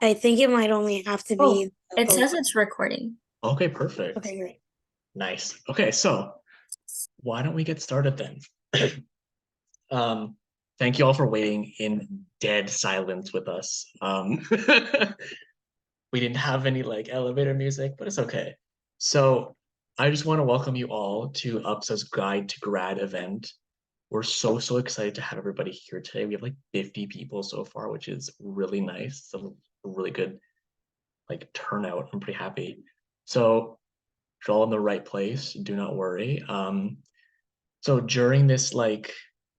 I think it might only have to Oh, be. it Oh, says it's recording. Okay, perfect. okay, great. Nice. Okay, so why don't we get started then? Um, Thank you all for waiting in dead silence with us. We didn't have any like elevator music, but it's okay. So I just want to welcome you all to UPSA's Guide to Grad event. We're so excited to have everybody here today. We have like 50 people so far, which is really nice. It's a really good like turnout. I'm pretty happy. So you're all in the right place. Do not worry. So during this like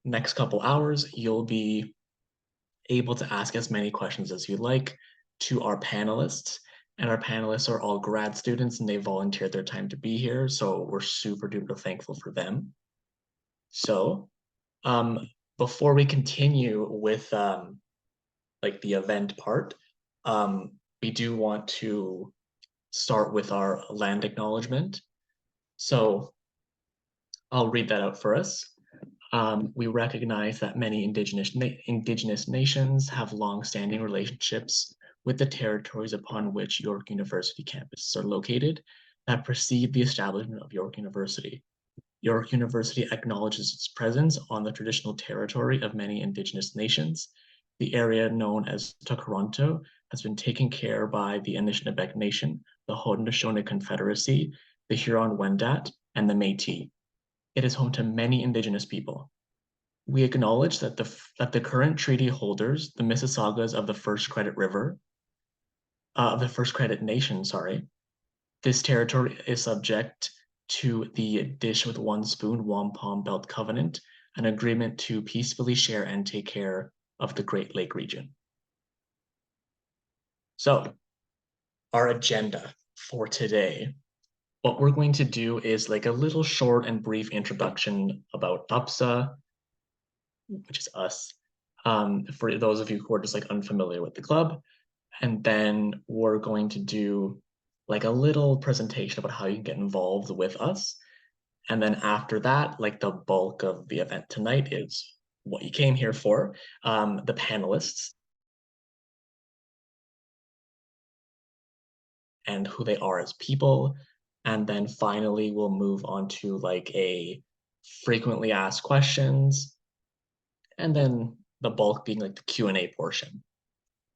next couple hours, you'll be able to ask as many questions as you'd like to our panelists. And our panelists are all grad students and they volunteered their time to be here. So we're super duper thankful for them. So um, before we continue with like the event part, we do want to start with our land acknowledgement. So I'll read that out for us. We recognize that many indigenous nations have long-standing relationships with the territories upon which York University campuses are located that precede the establishment of York University. York University acknowledges its presence on the traditional territory of many indigenous nations. The area known as Toronto has been taken care by the Anishinaabe Nation, the Haudenosaunee Confederacy, the Huron-Wendat, and the Métis. It is home to many indigenous people. We acknowledge that the current treaty holders, the Mississaugas of the First Credit River, the First Credit Nation, sorry, this territory is subject to the Dish with One Spoon Wampum Belt Covenant, an agreement to peacefully share and take care of the Great Lake region. So, our agenda for today. What we're going to do is like a little short and brief introduction about UPSA, which is us, for those of you who are just like unfamiliar with the club. And then we're going to do like a little presentation about how you can get involved with us. And then after that, like the bulk of the event tonight is what you came here for, the panelists and who they are as people. And then finally, we'll move on to like a frequently asked questions, and then the bulk being like the Q&A portion.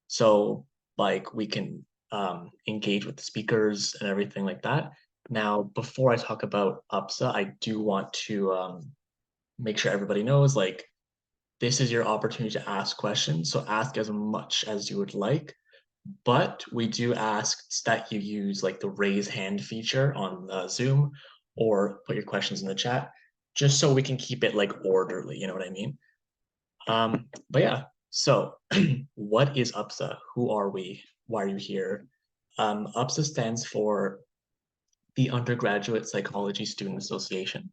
So like we can engage with the speakers and everything like that. Now, before I talk about UPSA, I do want to make sure everybody knows like this is your opportunity to ask questions. So ask as much as you would like, but we do ask that you use like the raise hand feature on Zoom or put your questions in the chat, just so we can keep it like orderly, you know what I mean? But yeah, so what is UPSA? Who are we? Why are you here? UPSA stands for the Undergraduate Psychology Student Association.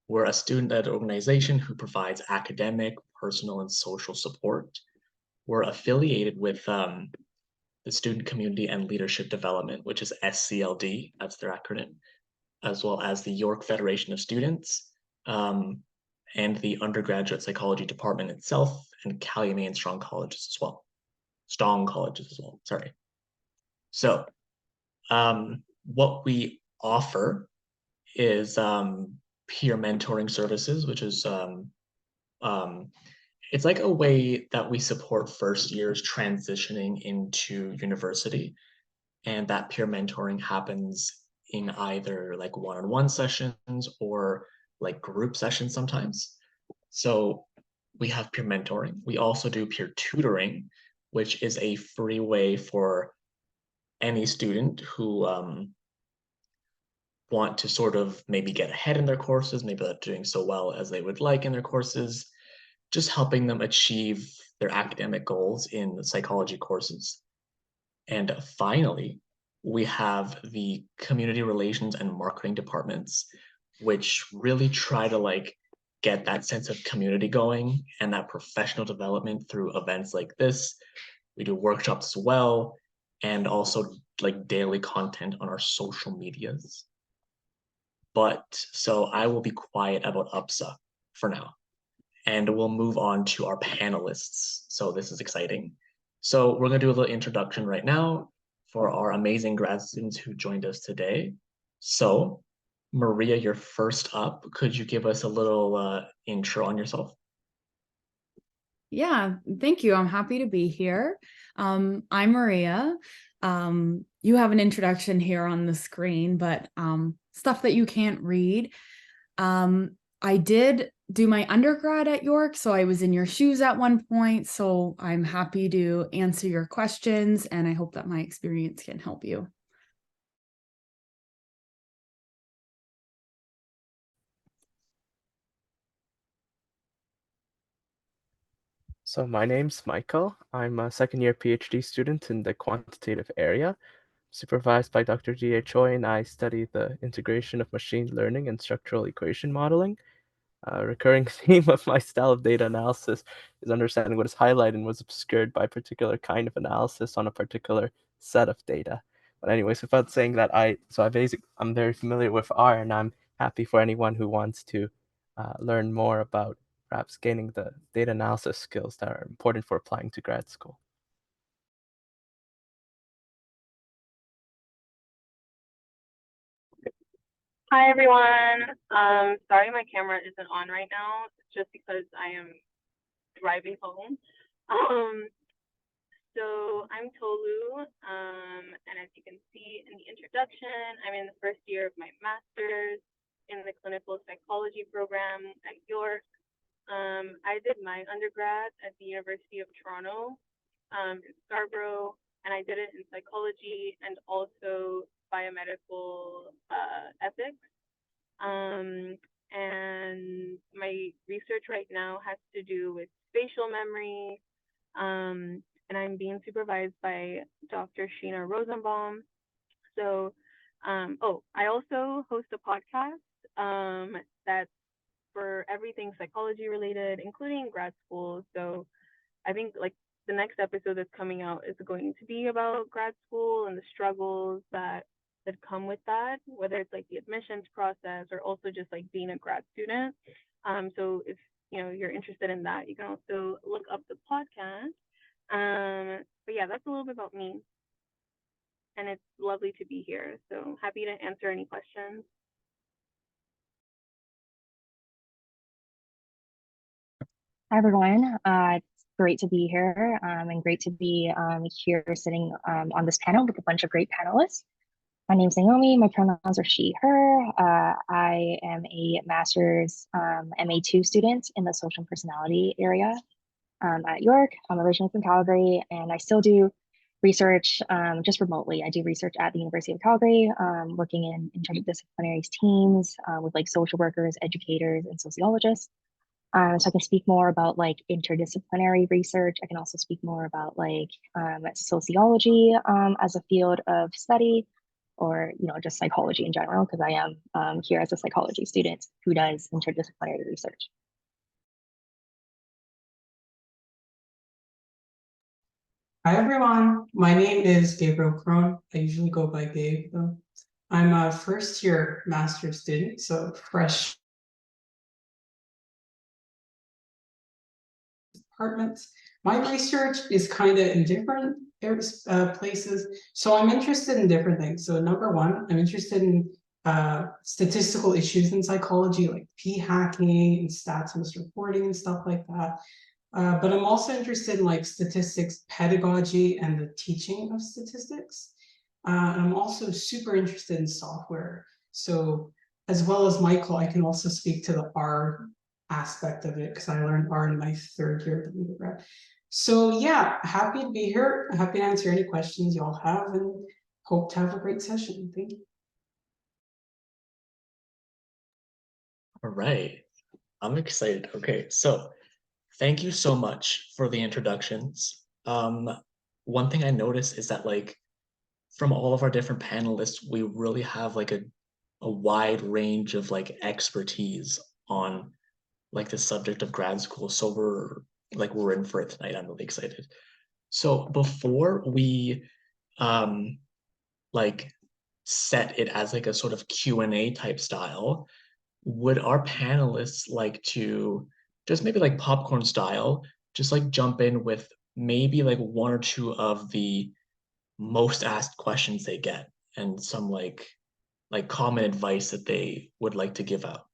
We're a student-led organization who provides academic, personal, and social support. We're affiliated with the Student Community and Leadership Development, which is SCLD, that's their acronym, as well as the York Federation of Students, um, and the undergraduate psychology department itself, and Calumet and Strong colleges as well. Strong colleges as well, sorry. So what we offer is peer mentoring services, which is um, it's like a way that we support first years transitioning into university. And that peer mentoring happens in either like one-on-one sessions or like group sessions sometimes. So we have peer mentoring. We also do peer tutoring, which is a free way for any student who want to sort of maybe get ahead in their courses, maybe not doing so well as they would like in their courses, just helping them achieve their academic goals in the psychology courses. And finally, we have the community relations and marketing departments, which really try to like get that sense of community going and that professional development through events like this. We do workshops as well, and also like daily content on our social medias. But so I will be quiet about UPSA for now, and we'll move on to our panelists. So this is exciting. So we're gonna do a little introduction right now for our amazing grad students who joined us today. So Maria, you're first up. Could you give us a little intro on yourself? Yeah, thank you. I'm happy to be here. I'm Maria. You have an introduction here on the screen, but stuff that you can't read. I did do my undergrad at York, so I was in your shoes at one point. So I'm happy to answer your questions, and I hope that my experience can help you. So my name's Michael. I'm a second year PhD student in the quantitative area, supervised by Dr. G.A. Choi, and I study the integration of machine learning and structural equation modeling. A recurring theme of my style of data analysis is understanding what is highlighted and was obscured by a particular kind of analysis on a particular set of data. But anyways, without saying that, I'm very familiar with R, and I'm happy for anyone who wants to learn more about perhaps gaining the data analysis skills that are important for applying to grad school. Hi everyone. Sorry my camera isn't on right now. It's just because I am driving home. So I'm Tolu, and as you can see in the introduction, I'm in the first year of my master's in the clinical psychology program at York. I did my undergrad at the University of Toronto, in Scarborough, and I did it in psychology and also biomedical ethics. And my research right now has to do with spatial memory, and I'm being supervised by Dr. Sheena Rosenbaum. So, I also host a podcast that's for everything psychology related, including grad school. So I think like the next episode that's coming out is going to be about grad school and the struggles that come with that, whether it's like the admissions process or also just like being a grad student. So if you're interested in that, you can also look up the podcast. But yeah, that's a little bit about me, and it's lovely to be here. So happy to answer any questions. Hi, everyone. It's great to be here and great to be here sitting on this panel with a bunch of great panelists. My name's Naomi. My pronouns are she, her. I am a master's MA2 student in the social and personality area at York. I'm originally from Calgary, and I still do research just remotely. I do research at the University of Calgary, working in interdisciplinary teams with like social workers, educators, and sociologists. So I can speak more about like interdisciplinary research. I can also speak more about like sociology as a field of study, or just psychology in general, because I am here as a psychology student who does interdisciplinary research. Hi everyone, my name is Gabriel Crone. I usually go by Gabe though. I'm a first year master's student, so fresh departments. My research is kind of in different places, so I'm interested in different things. So number one, I'm interested in statistical issues in psychology, like p-hacking and stats misreporting and stuff like that. But I'm also interested in like statistics pedagogy and the teaching of statistics. And I'm also super interested in software. So as well as Michael, I can also speak to the R aspect of it because I learned R in my third year of undergrad. So yeah, happy to be here. Happy to answer any questions y'all have, and hope to have a great session. Thank you. All right. I'm excited. Okay, so thank you so much for the introductions. One thing I noticed is that like from all of our different panelists, we really have like a wide range of like expertise on like the subject of grad school. So we're in for it tonight. I'm really excited. So before we um like set it as like a sort of Q&A type style, would our panelists like to just maybe like popcorn style, just like jump in with maybe like one or two of the most asked questions they get and some like common advice that they would like to give out.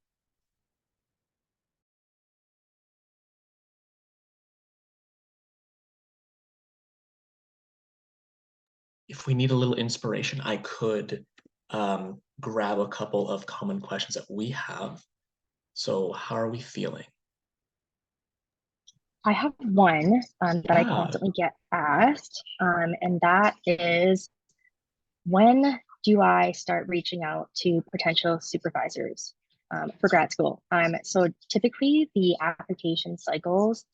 If we need a little inspiration, I could grab a couple of common questions that we have. So how are we feeling? I have one that I Yeah. constantly get asked, and that is, when do I start reaching out to potential supervisors for grad school? So typically the application cycles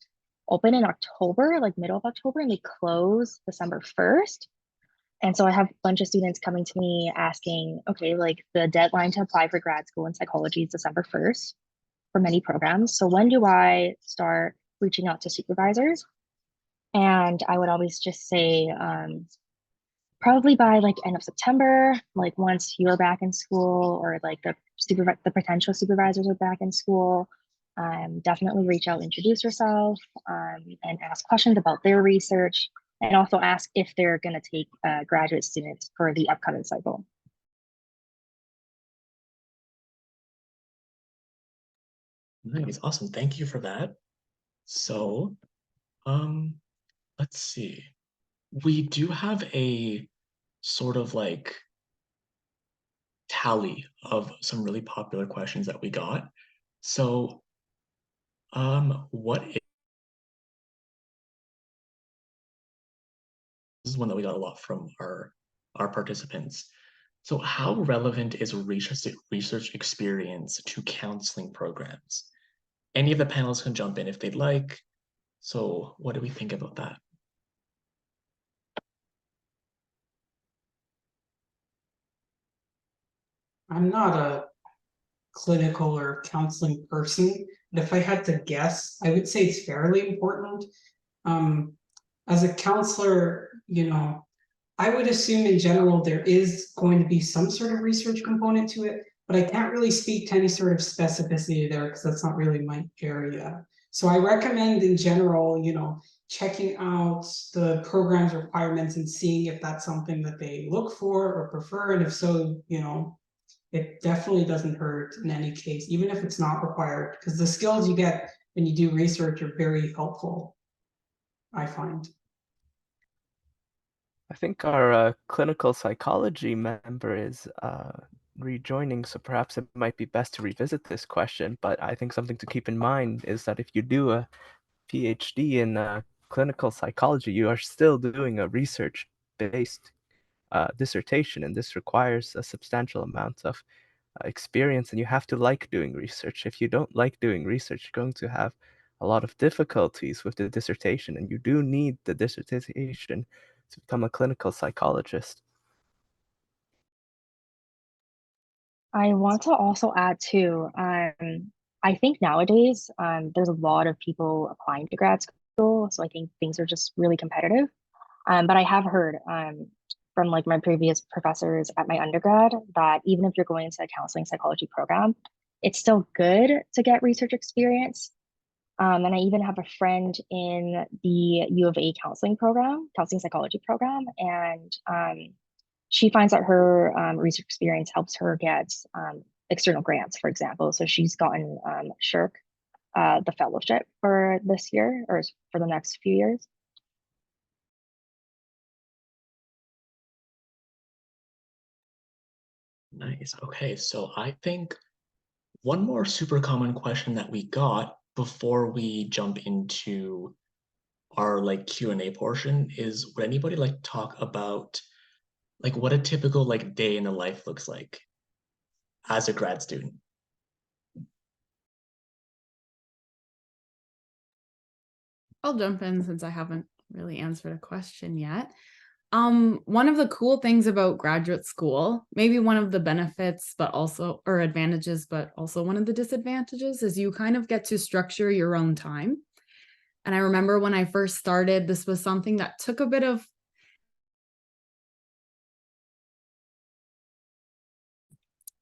open in October, like middle of October, and they close December 1st. And so I have a bunch of students coming to me asking, okay, like the deadline to apply for grad school in psychology is December 1st for many programs. So when do I start reaching out to supervisors? And I would always just say, probably by like end of September, like once you're back in school or like the potential supervisors are back in school, definitely reach out, introduce yourself, and ask questions about their research, and also ask if they're going to take graduate students for the upcoming cycle. Nice, awesome. Thank you for that. So, let's see. We do have a sort of like tally of some really popular questions that we got. So, what is one that we got a lot from our participants. So how relevant is research experience to counseling programs? Any of the panelists can jump in if they'd like. So what do we think about that? I'm not a clinical or counseling person, but if I had to guess, I would say it's fairly important. As a counselor, I would assume in general there is going to be some sort of research component to it, but I can't really speak to any sort of specificity there because that's not really my area. So I recommend in general, checking out the program's requirements and seeing if that's something that they look for or prefer. And if so, it definitely doesn't hurt in any case, even if it's not required, because the skills you get when you do research are very helpful, I find. I think our clinical psychology member is rejoining, so perhaps it might be best to revisit this question. But I think something to keep in mind is that if you do a PhD in clinical psychology, you are still doing a research-based dissertation, and this requires a substantial amount of experience, and you have to like doing research. If you don't like doing research, you're going to have a lot of difficulties with the dissertation, and you do need the dissertation to become a clinical psychologist. I want to also add too, I think nowadays there's a lot of people applying to grad school, so I think things are just really competitive. But I have heard from like my previous professors at my undergrad that even if you're going into a counseling psychology program, it's still good to get research experience. And I even have a friend in the U of A counseling psychology program, and she finds that her research experience helps her get external grants, for example. So she's gotten SHRC, the fellowship for this year or for the next few years. Nice. Okay, so I think one more super common question that we got before we jump into our like Q&A portion is, would anybody like to talk about like what a typical like day in the life looks like as a grad student? I'll jump in since I haven't really answered a question yet. One of the cool things about graduate school, maybe one of the benefits, but also, or advantages, but also one of the disadvantages, is you kind of get to structure your own time. And I remember when I first started, this was something that took a bit of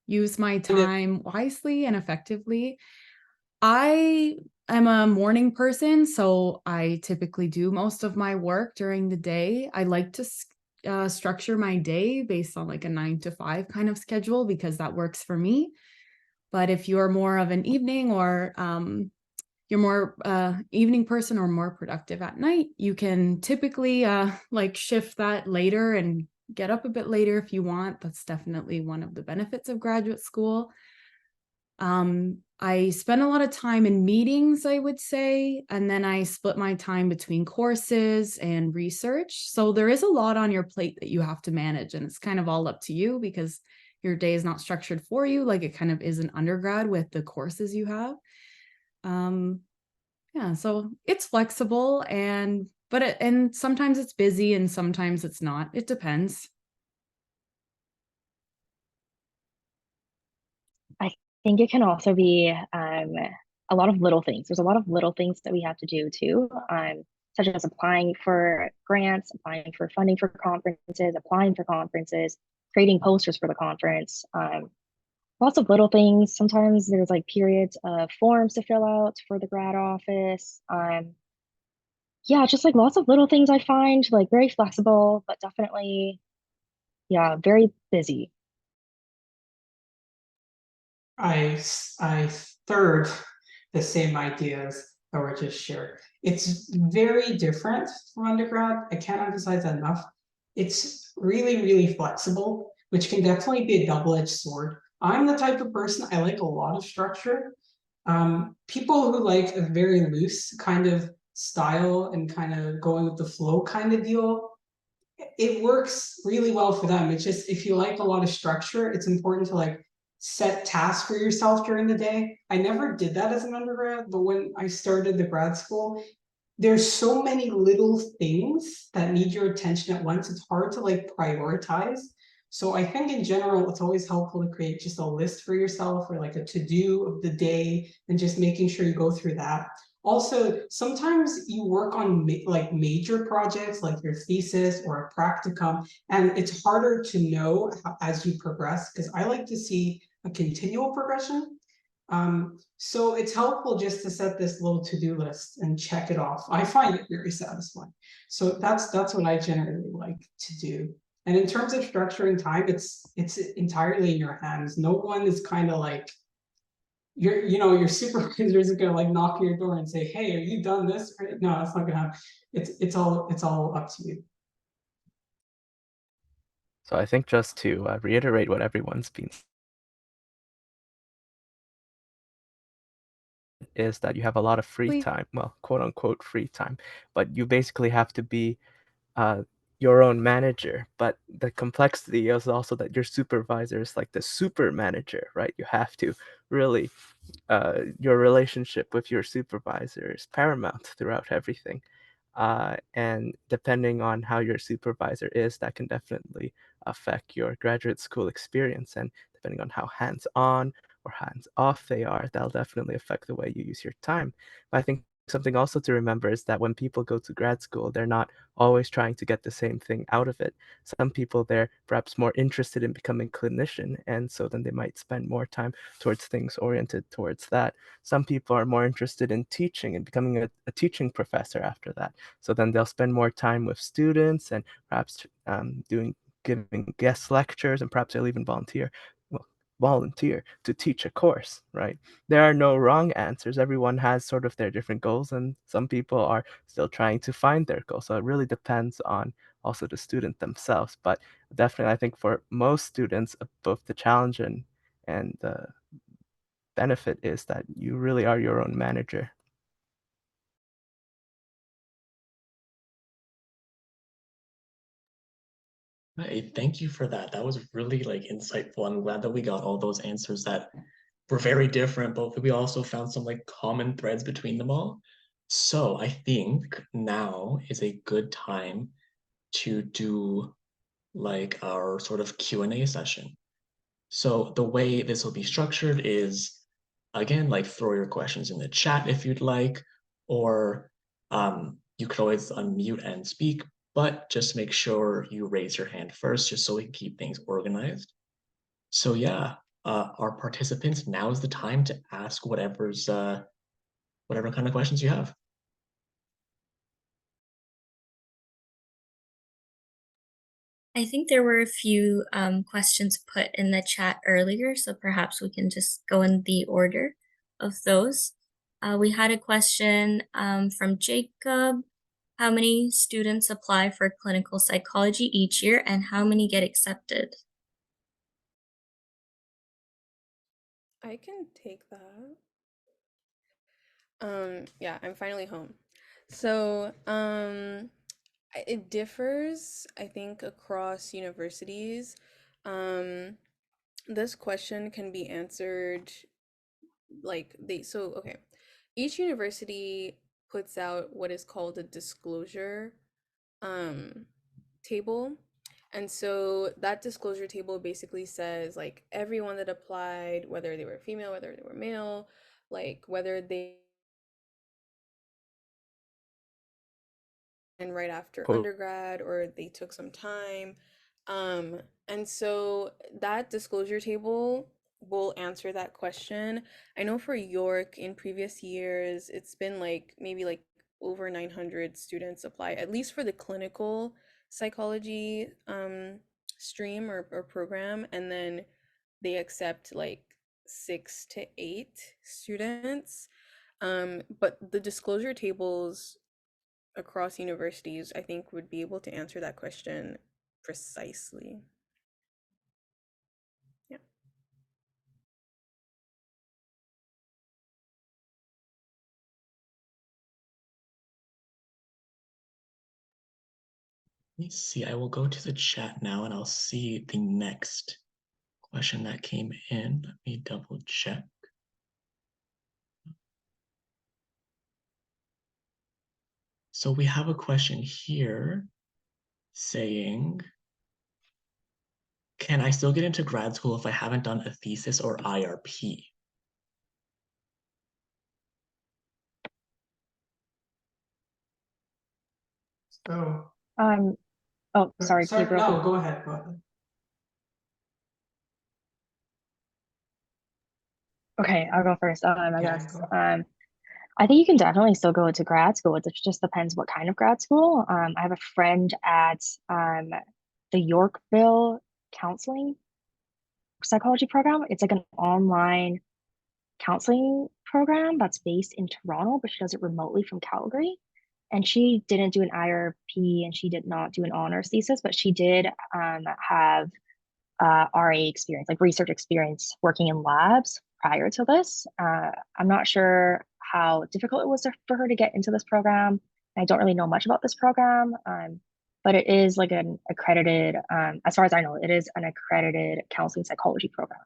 use my time wisely and effectively. I I'm a morning person, so I typically do most of my work during the day. I like to structure my day based on like a 9 to 5 kind of schedule because that works for me. But if you're more of an evening or you're more evening person or more productive at night, you can typically like shift that later and get up a bit later if you want. That's definitely one of the benefits of graduate school. I spend a lot of time in meetings, I would say, and then I split my time between courses and research. So there is a lot on your plate that you have to manage, and it's kind of all up to you because your day is not structured for you like it kind of is an undergrad with the courses you have. Yeah, so it's flexible and sometimes it's busy and sometimes it's not. It depends. I think it can also be a lot of little things. There's a lot of little things that we have to do too, such as applying for grants, applying for funding for conferences, applying for conferences, creating posters for the conference. Lots of little things. Sometimes there's like periods of forms to fill out for the grad office. Yeah, just like lots of little things I find like very flexible, but definitely, yeah, very busy. I third the same ideas that were just shared. It's very different from undergrad. I can't emphasize that enough. It's really, really flexible, which can definitely be a double-edged sword. I'm the type of person, I like a lot of structure. People who like a very loose kind of style and kind of going with the flow kind of deal, it works really well for them. It's just if you like a lot of structure, it's important to like set tasks for yourself during the day. I never did that as an undergrad, but when I started the grad school, there's so many little things that need your attention at once. It's hard to like prioritize. So I think in general, it's always helpful to create just a list for yourself or like a to-do of the day and just making sure you go through that. Also, sometimes you work on like major projects like your thesis or a practicum, and it's harder to know as you progress because I like to see a continual progression. So it's helpful just to set this little to-do list and check it off. I find it very satisfying. So that's what I generally like to do. And in terms of structuring time, it's entirely in your hands. No one is kind of like your supervisor isn't gonna like knock on your door and say, "Hey, are you done this?" No, that's not gonna happen. It's all up to you. So I think just to reiterate what everyone's been is that you have a lot of free time, well, quote unquote free time, but you basically have to be your own manager. But the complexity is also that your supervisor is like the super manager, right? You have to really, your relationship with your supervisor is paramount throughout everything. And depending on how your supervisor is, that can definitely affect your graduate school experience. And depending on how hands-on or hands-off they are, that'll definitely affect the way you use your time. But I think something also to remember is that when people go to grad school, they're not always trying to get the same thing out of it. Some people, they're perhaps more interested in becoming clinician, and so then they might spend more time towards things oriented towards that. Some people are more interested in teaching and becoming a teaching professor after that. So then they'll spend more time with students and perhaps giving guest lectures, and perhaps they'll even volunteer to teach a course, right? There are no wrong answers. Everyone has sort of their different goals, and some people are still trying to find their goal. So it really depends on also the student themselves. But definitely, I think for most students, both the challenge and the benefit is that you really are your own manager. Hey, thank you for that. That was really like insightful. I'm glad that we got all those answers that were very different, but we also found some like common threads between them all. So I think now is a good time to do like our sort of Q&A session. So the way this will be structured is, again, like throw your questions in the chat if you'd like, or you could always unmute and speak, but just make sure you raise your hand first, just so we can keep things organized. So yeah, our participants, now is the time to ask whatever's whatever kind of questions you have. I think there were a few questions put in the chat earlier, so perhaps we can just go in the order of those. We had a question from Jacob. How many students apply for clinical psychology each year and how many get accepted? I can take that. Yeah, I'm finally home. So, it differs, I think, across universities. This question can be answered okay. Each university puts out what is called a disclosure table. And so that disclosure table basically says like everyone that applied, whether they were female, whether they were male, like whether they and right after Cool. undergrad or they took some time. And so that disclosure table will answer that question. I know for York in previous years, it's been like maybe like over 900 students apply, at least for the clinical psychology stream or program, and then they accept like 6 to 8 students. But the disclosure tables across universities, I think, would be able to answer that question precisely. Yeah. Let me see, I will go to the chat now and I'll see the next question that came in. Let me double check. So we have a question here saying, can I still get into grad school if I haven't done a thesis or IRP? So, Oh, sorry, Gabriel. no, go ahead, go ahead. Okay, I'll go first. I Yeah, guess. go. I think you can definitely still go into grad school. It just depends what kind of grad school. I have a friend at the Yorkville Counseling Psychology program. It's like an online counseling program that's based in Toronto, but she does it remotely from Calgary. And she didn't do an IRP and she did not do an honors thesis, but she did have RA experience, like research experience working in labs prior to this. I'm not sure how difficult it was for her to get into this program. I don't really know much about this program, but it is like an accredited, as far as I know, it is an accredited counseling psychology program.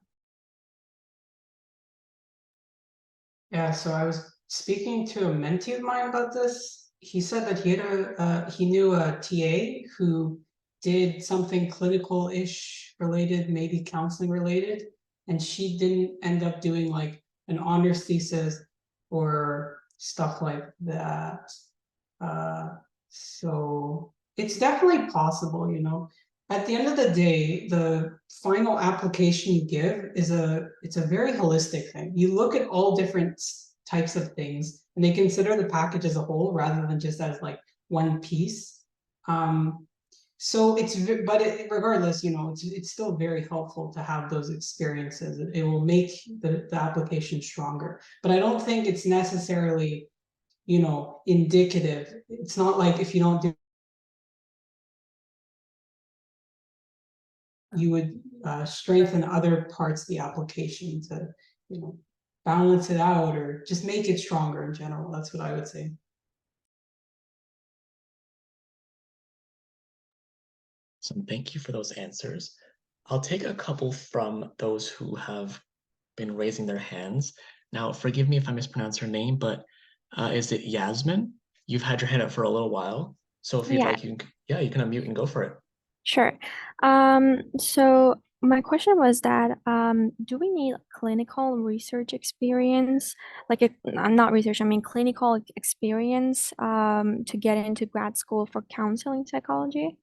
Yeah, so I was speaking to a mentee of mine about this. He said that he knew a TA who did something clinical-ish related, maybe counseling related, and she didn't end up doing like an honors thesis or stuff like that. So it's definitely possible, you know. At the end of the day, the final application you give is it's a very holistic thing. You look at all different types of things and they consider the package as a whole rather than just as like one piece. So regardless, you know, it's still very helpful to have those experiences. It will make the application stronger. But I don't think it's necessarily, you know, indicative. It's not like if you don't do, you would strengthen other parts of the application to, you know, balance it out or just make it stronger in general. That's what I would say. So thank you for those answers. I'll take a couple from those who have been raising their hands. Now, forgive me if I mispronounce her name, but is it Yasmin? You've had your hand up for a little while. So if you'd like, you can unmute and go for it. Sure. So my question was that do we need clinical research experience, like not research, I mean clinical experience to get into grad school for counseling psychology?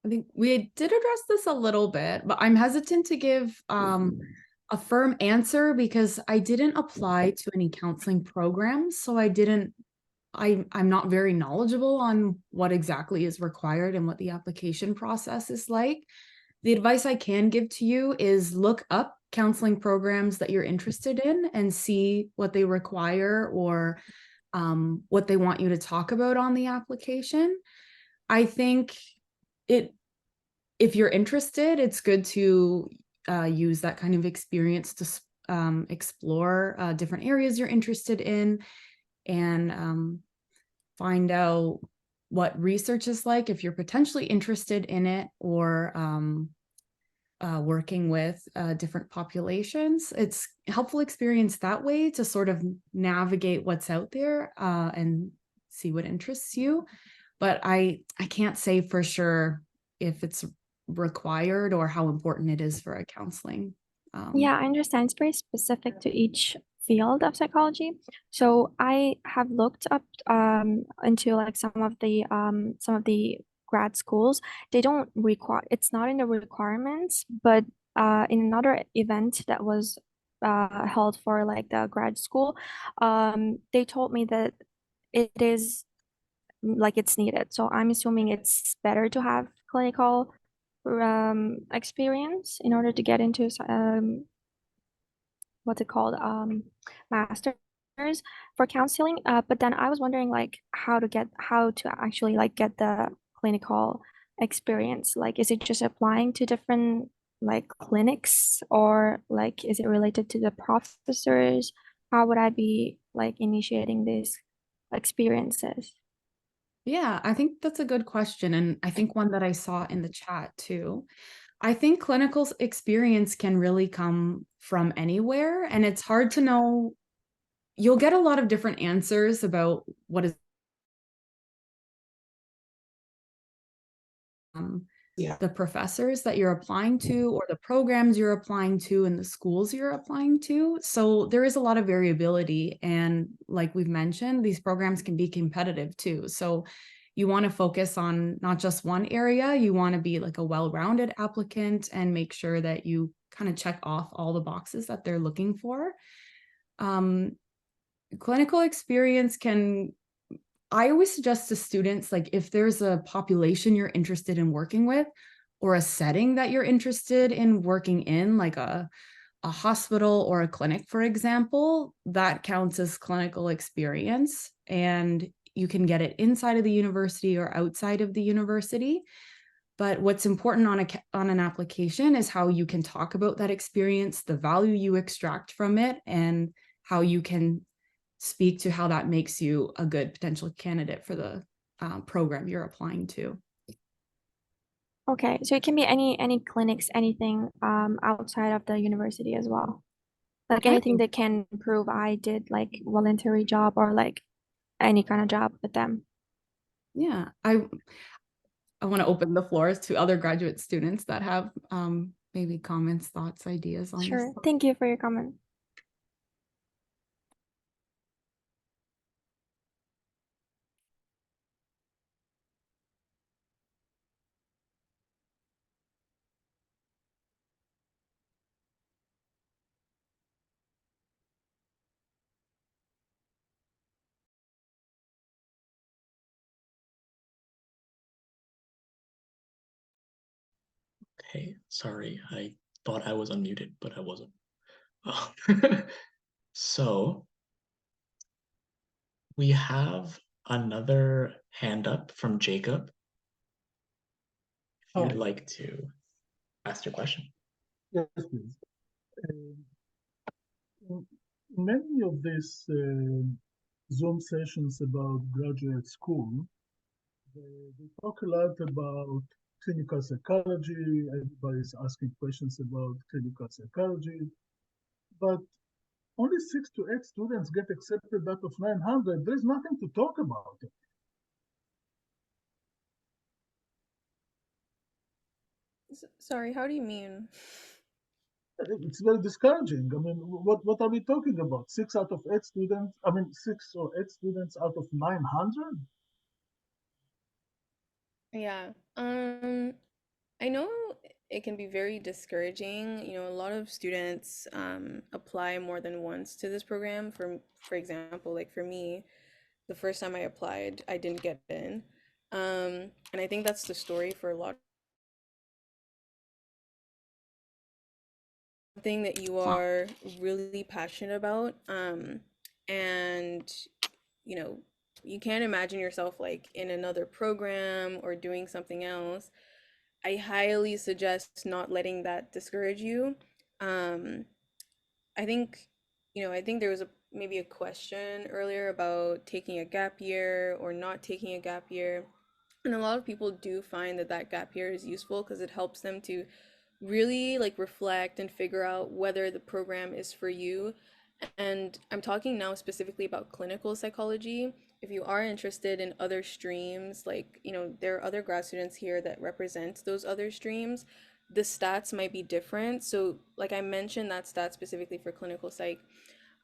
I think we did address this a little bit, but I'm hesitant to give a firm answer because I didn't apply to any counseling programs. So I'm not very knowledgeable on what exactly is required and what the application process is like. The advice I can give to you is look up counseling programs that you're interested in and see what they require or what they want you to talk about on the application. I think if you're interested, it's good to use that kind of experience to explore different areas you're interested in and find out what research is like if you're potentially interested in it or working with different populations. It's a helpful experience that way to sort of navigate what's out there and see what interests you. But I can't say for sure if it's required or how important it is for a counseling. Yeah, I understand. It's very specific to each field of psychology. So I have looked up into like some of the grad schools. They don't require, it's not in the requirements, but in another event that was held for like the grad school, they told me that it is like it's needed. So I'm assuming it's better to have clinical experience in order to get into what's it called, masters for counseling. But then I was wondering like how to actually like get the clinical experience. Like, is it just applying to different like clinics, or like is it related to the professors? How would I be like initiating these experiences? Yeah, I think that's a good question. And I think one that I saw in the chat too. I think clinical experience can really come from anywhere, and it's hard to know. You'll get a lot of different answers about what is the professors that you're applying to or the programs you're applying to and the schools you're applying to. So there is a lot of variability. And like we've mentioned, these programs can be competitive too. So you want to focus on not just one area, you want to be like a well-rounded applicant and make sure that you kind of check off all the boxes that they're looking for. Clinical experience I always suggest to students, like if there's a population you're interested in working with or a setting that you're interested in working in, like a hospital or a clinic, for example, that counts as clinical experience. And you can get it inside of the university or outside of the university. But what's important on an application is how you can talk about that experience, the value you extract from it, and how you can speak to how that makes you a good potential candidate for the program you're applying to. Okay, so it can be any clinics, anything outside of the university as well. Like anything that can prove I did like voluntary job or like any kind of job with them. Yeah, I want to open the floors to other graduate students that have maybe comments, thoughts, ideas on Sure. this. Thank you for your comment. Okay, sorry, I thought I was unmuted, but I wasn't. Oh. So we have another hand up from Jacob. If you'd like to ask your question. Yes, please. In many of these Zoom sessions about graduate school, they talk a lot about clinical psychology. Everybody's asking questions about clinical psychology, but only 6 to 8 students get accepted out of 900. There's nothing to talk about. Sorry, how do you mean? It's very discouraging. I mean, what are we talking about? 6 out of 8 students? I mean, 6 or 8 students out of 900? Yeah. I know it can be very discouraging. You know, a lot of students apply more than once to this program. For example, like for me, the first time I applied, I didn't get in. And I think that's the story for a lot. Something that you are really passionate about, and you know, you can't imagine yourself like in another program or doing something else. I highly suggest not letting that discourage you. um I think, I think there was maybe a question earlier about taking a gap year or not taking a gap year. And a lot of people do find that that gap year is useful because it helps them to really like reflect and figure out whether the program is for you. And I'm talking now specifically about clinical psychology. If you are interested in other streams, like, there are other grad students here that represent those other streams, the stats might be different. So, like I mentioned, that stat specifically for clinical psych.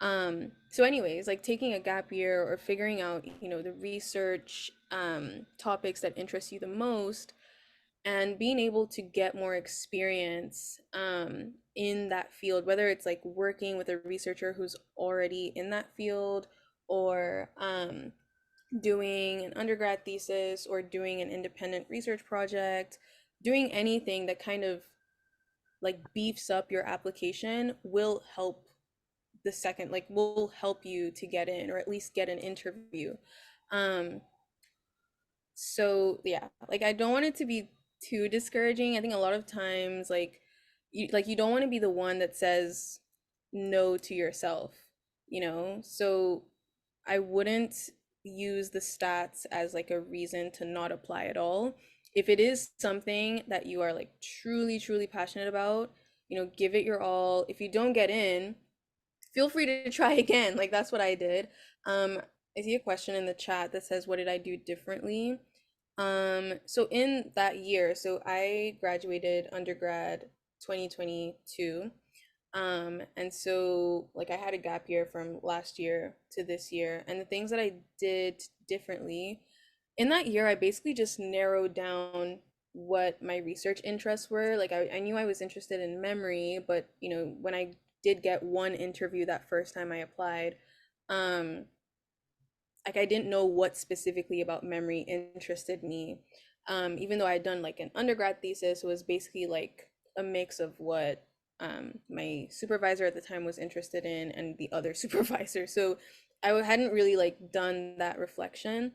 So anyways, like taking a gap year or figuring out, the research topics that interest you the most, and being able to get more experience in that field, whether it's like working with a researcher who's already in that field, or doing an undergrad thesis, or doing an independent research project, doing anything that kind of like beefs up your application will help will help you to get in, or at least get an interview. um so yeah, like I don't want it to be too discouraging. I think a lot of times, you don't want to be the one that says no to yourself, so I wouldn't use the stats as like a reason to not apply at all. If it is something that you are like truly passionate about, give it your all. If you don't get in, feel free to try again. Like that's what I did. I see a question in the chat that says, what did I do differently? So in that year, so I graduated undergrad 2022. And so like I had a gap year from last year to this year, and the things that I did differently in that year, I basically just narrowed down what my research interests were. Like I knew I was interested in memory, but when I did get one interview that first time I applied, um, like I didn't know what specifically about memory interested me. Even though I had done like an undergrad thesis, it was basically like a mix of what my supervisor at the time was interested in and the other supervisor. So I hadn't really like done that reflection.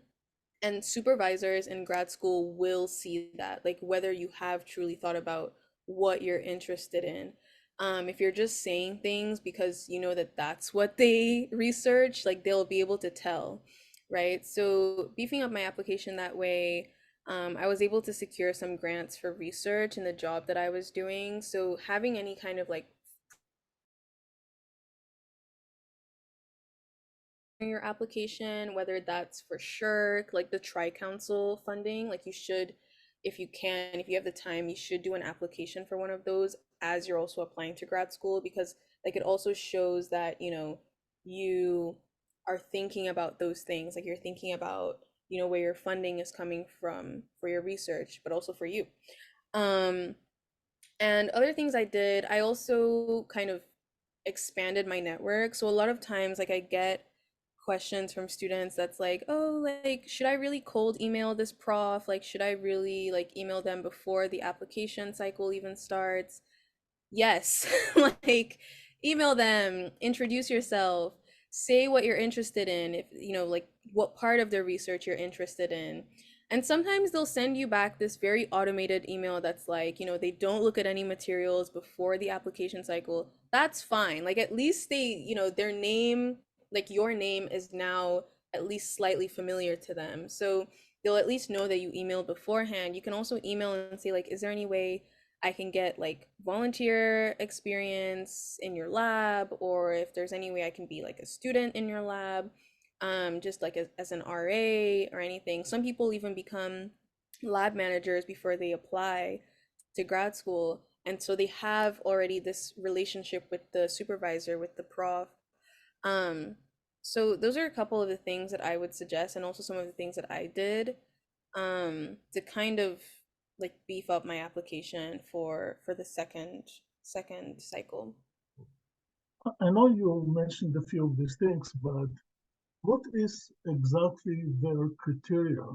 And supervisors in grad school will see that, like whether you have truly thought about what you're interested in. If you're just saying things because you know that that's what they research, like they'll be able to tell, right? So beefing up my application that way, I was able to secure some grants for research in the job that I was doing. So having any kind of like your application, whether that's for SHRC, like the Tri-Council funding, like you should, if you can, if you have the time, you should do an application for one of those as you're also applying to grad school, because like it also shows that, you are thinking about those things, like you're thinking about, where your funding is coming from for your research, but also for you. And other things I did, I also kind of expanded my network. So a lot of times, like I get questions from students that's like, oh, like, should I really cold email this prof? Like, should I really like email them before the application cycle even starts? Yes. Like email them, introduce yourself, say what you're interested in, if like what part of their research you're interested in. And sometimes they'll send you back this very automated email that's like, they don't look at any materials before the application cycle. That's fine. Like at least they, their name, like your name is now at least slightly familiar to them. So they'll at least know that you emailed beforehand. You can also email and say like, is there any way I can get like volunteer experience in your lab, or if there's any way I can be like a student in your lab, just like as an RA or anything. Some people even become lab managers before they apply to grad school. And so they have already this relationship with the supervisor, with the prof. Um, so those are a couple of the things that I would suggest, and also some of the things that I did to kind of like beef up my application for the second cycle. I know you mentioned a few of these things, but what is exactly their criteria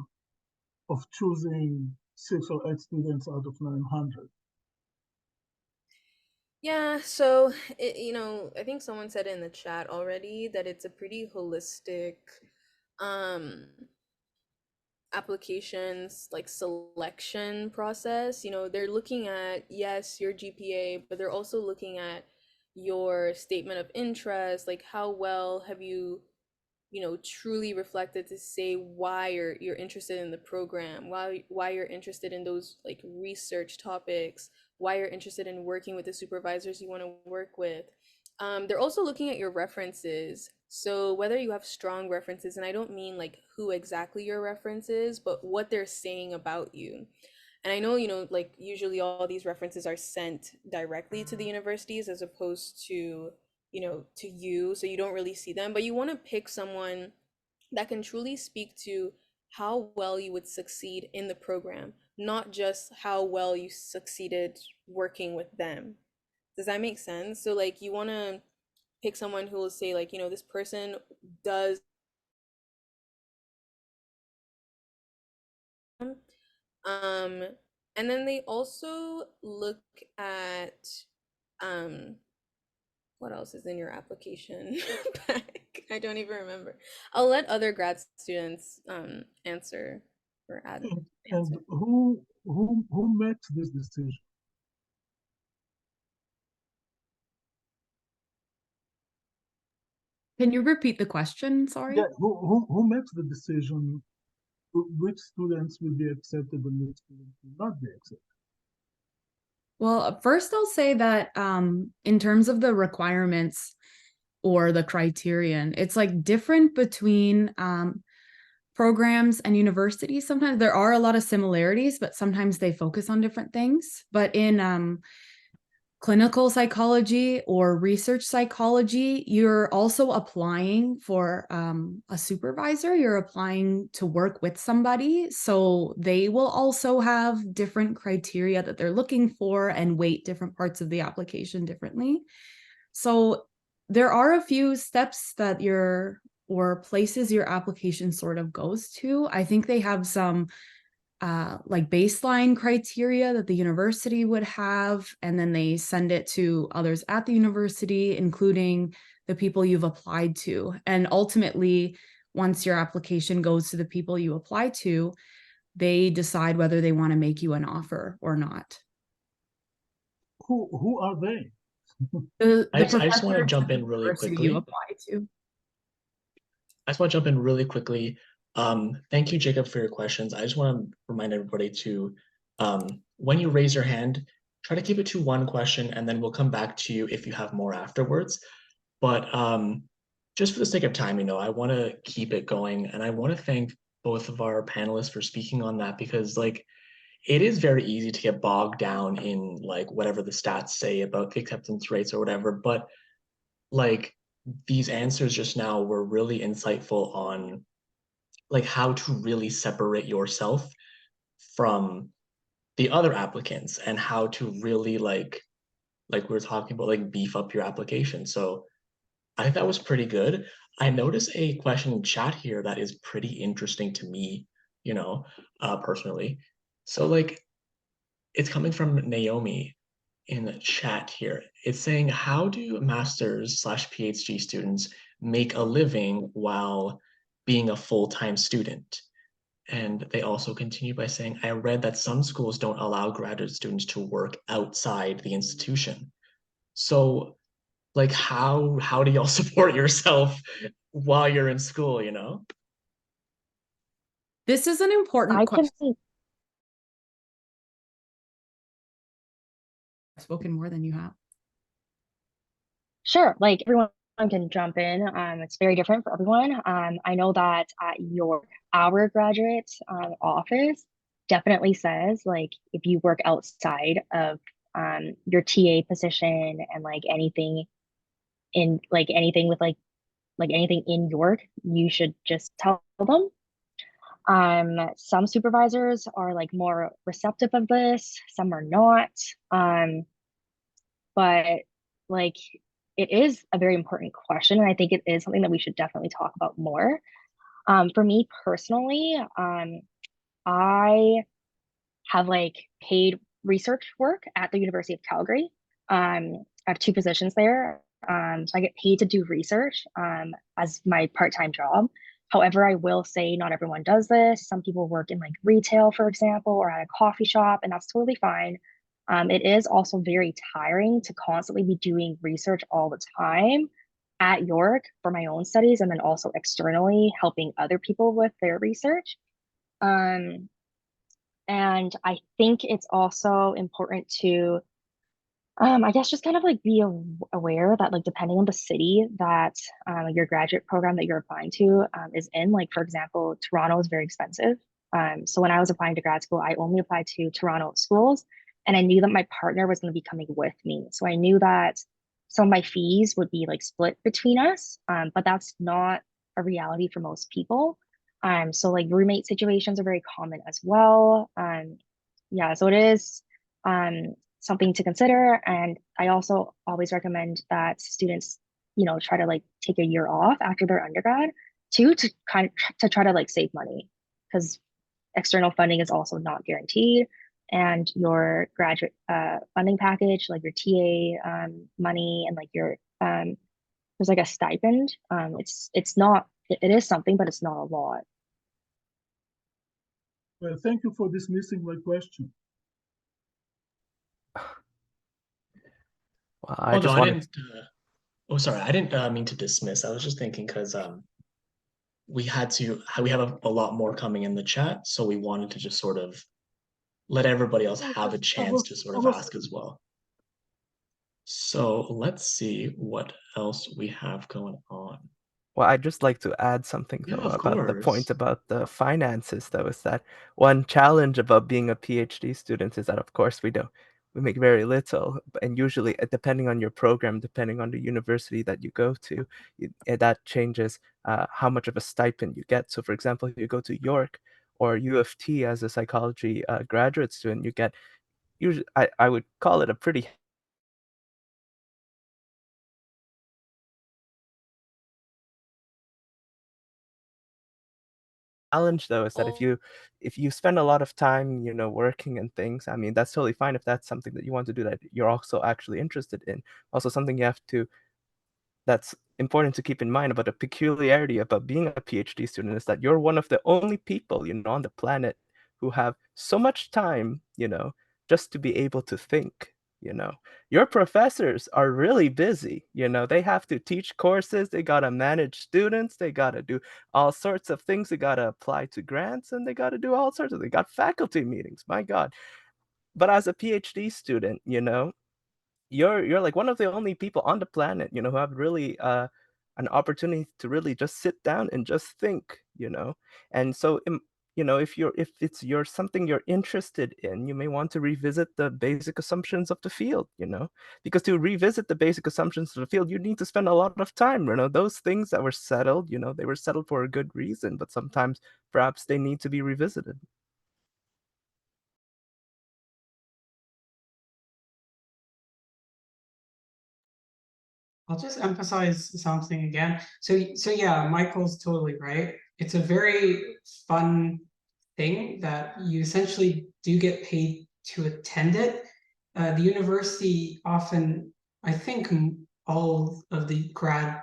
of choosing 6 or 8 students out of 900? Yeah, so I think someone said in the chat already that it's a pretty holistic um applications like selection process. They're looking at, yes, your GPA, but they're also looking at your statement of interest, like how well have you truly reflected to say why you're interested in the program, why you're interested in those like research topics, why you're interested in working with the supervisors you want to work with. They're also looking at your references. So whether you have strong references, and I don't mean like who exactly your reference is, but what they're saying about you. And I know, like usually all these references are sent directly to the universities as opposed to, to you. So you don't really see them, but you want to pick someone that can truly speak to how well you would succeed in the program, not just how well you succeeded working with them. Does that make sense? So like you want to pick someone who will say like, this person does um and then they also look at um what else is in your application pack? I don't even remember. I'll let other grad students answer or add And answer. who makes this decision? Can you repeat the question? Sorry. Yeah, who makes the decision which students will be accepted and which students will not be accepted? Well, first I'll say that in terms of the requirements or the criterion, it's like different between programs and universities. Sometimes there are a lot of similarities, but sometimes they focus on different things. But in clinical psychology or research psychology, you're also applying for a supervisor. You're applying to work with somebody. So they will also have different criteria that they're looking for and weight different parts of the application differently. So there are a few steps that or places your application sort of goes to. I think they have some like baseline criteria that the university would have, and then they send it to others at the university, including the people you've applied to. And ultimately, once your application goes to the people you apply to, they decide whether they want to make you an offer or not. Who are they? I just want to jump in really quickly. You apply to. I just want to jump in really quickly. Thank you, Jacob, for your questions. I just want to remind everybody to, when you raise your hand, try to keep it to one question, and then we'll come back to you if you have more afterwards. But just for the sake of time, I want to keep it going, and I want to thank both of our panelists for speaking on that, because like it is very easy to get bogged down in like whatever the stats say about the acceptance rates or whatever, but like these answers just now were really insightful on like how to really separate yourself from the other applicants and how to really like we were talking about, like beef up your application. So I think that was pretty good. I noticed a question in chat here that is pretty interesting to me, personally. So like it's coming from Naomi in the chat here. It's saying, how do master's/PhD students make a living while being a full-time student? And they also continue by saying, I read that some schools don't allow graduate students to work outside the institution. So like how do y'all support yourself while you're in school, This is an important question. Spoken more than you have. Sure, like everyone can jump in. It's very different for everyone. I know that at our graduate office definitely says like if you work outside of your TA position and like anything with like anything in York, you should just tell them. Some supervisors are like more receptive of this, some are not. But like it is a very important question, and I think it is something that we should definitely talk about more. For me personally, I have like paid research work at the University of Calgary. I have two positions there. So I get paid to do research as my part-time job. However, I will say not everyone does this. Some people work in like retail, for example, or at a coffee shop, and that's totally fine. It is also very tiring to constantly be doing research all the time at York for my own studies, and then also externally helping other people with their research. Um, and I think it's also important to, I guess, just kind of like be aware that like depending on the city that your graduate program that you're applying to is in, like for example, Toronto is very expensive. So when I was applying to grad school, I only applied to Toronto schools, and I knew that my partner was going to be coming with me. So I knew that some of my fees would be like split between us, but that's not a reality for most people. So like roommate situations are very common as well. Yeah, so it is something to consider. And I also always recommend that students, try to like take a year off after their undergrad too, to kind of to try to like save money, because external funding is also not guaranteed. And your graduate funding package, like your TA money and like your there's like a stipend. It's not, it is something, but it's not a lot. Well, thank you for dismissing my question. Well, I Although just I wanted. didn't. Oh, sorry, I didn't mean to dismiss. I was just thinking because we have a lot more coming in the chat, so we wanted to just sort of let everybody else have a chance to sort of ask as well. So let's see what else we have going on. Well, I'd just like to add something Yeah, though of about the point course. about the finances though, is that one challenge about being a PhD student is that of course we make very little, and usually depending on your program, depending on the university that you go to, that changes how much of a stipend you get. So for example, if you go to York or U of T as a psychology graduate student, you get usually I would call it a pretty challenge though is that if you spend a lot of time working and things, I mean that's totally fine if that's something that you want to do, that you're also actually interested in. Also something that's important to keep in mind about a peculiarity about being a PhD student is that you're one of the only people on the planet who have so much time just to be able to think. Your professors are really busy. They have to teach courses, they got to manage students, they got to do all sorts of things, they got to apply to grants, and they got to do all sorts of, they got faculty meetings, my God. But as a PhD student, you're like one of the only people on the planet, who have really an opportunity to really just sit down and just think. And so if it's something you're interested in, you may want to revisit the basic assumptions of the field, because to revisit the basic assumptions of the field, you need to spend a lot of time. Those things that were settled, they were settled for a good reason, but sometimes perhaps they need to be revisited. I'll just emphasize something again. So yeah, Michael's totally right. It's a very fun thing that you essentially do get paid to attend it. The university often, I think all of the grad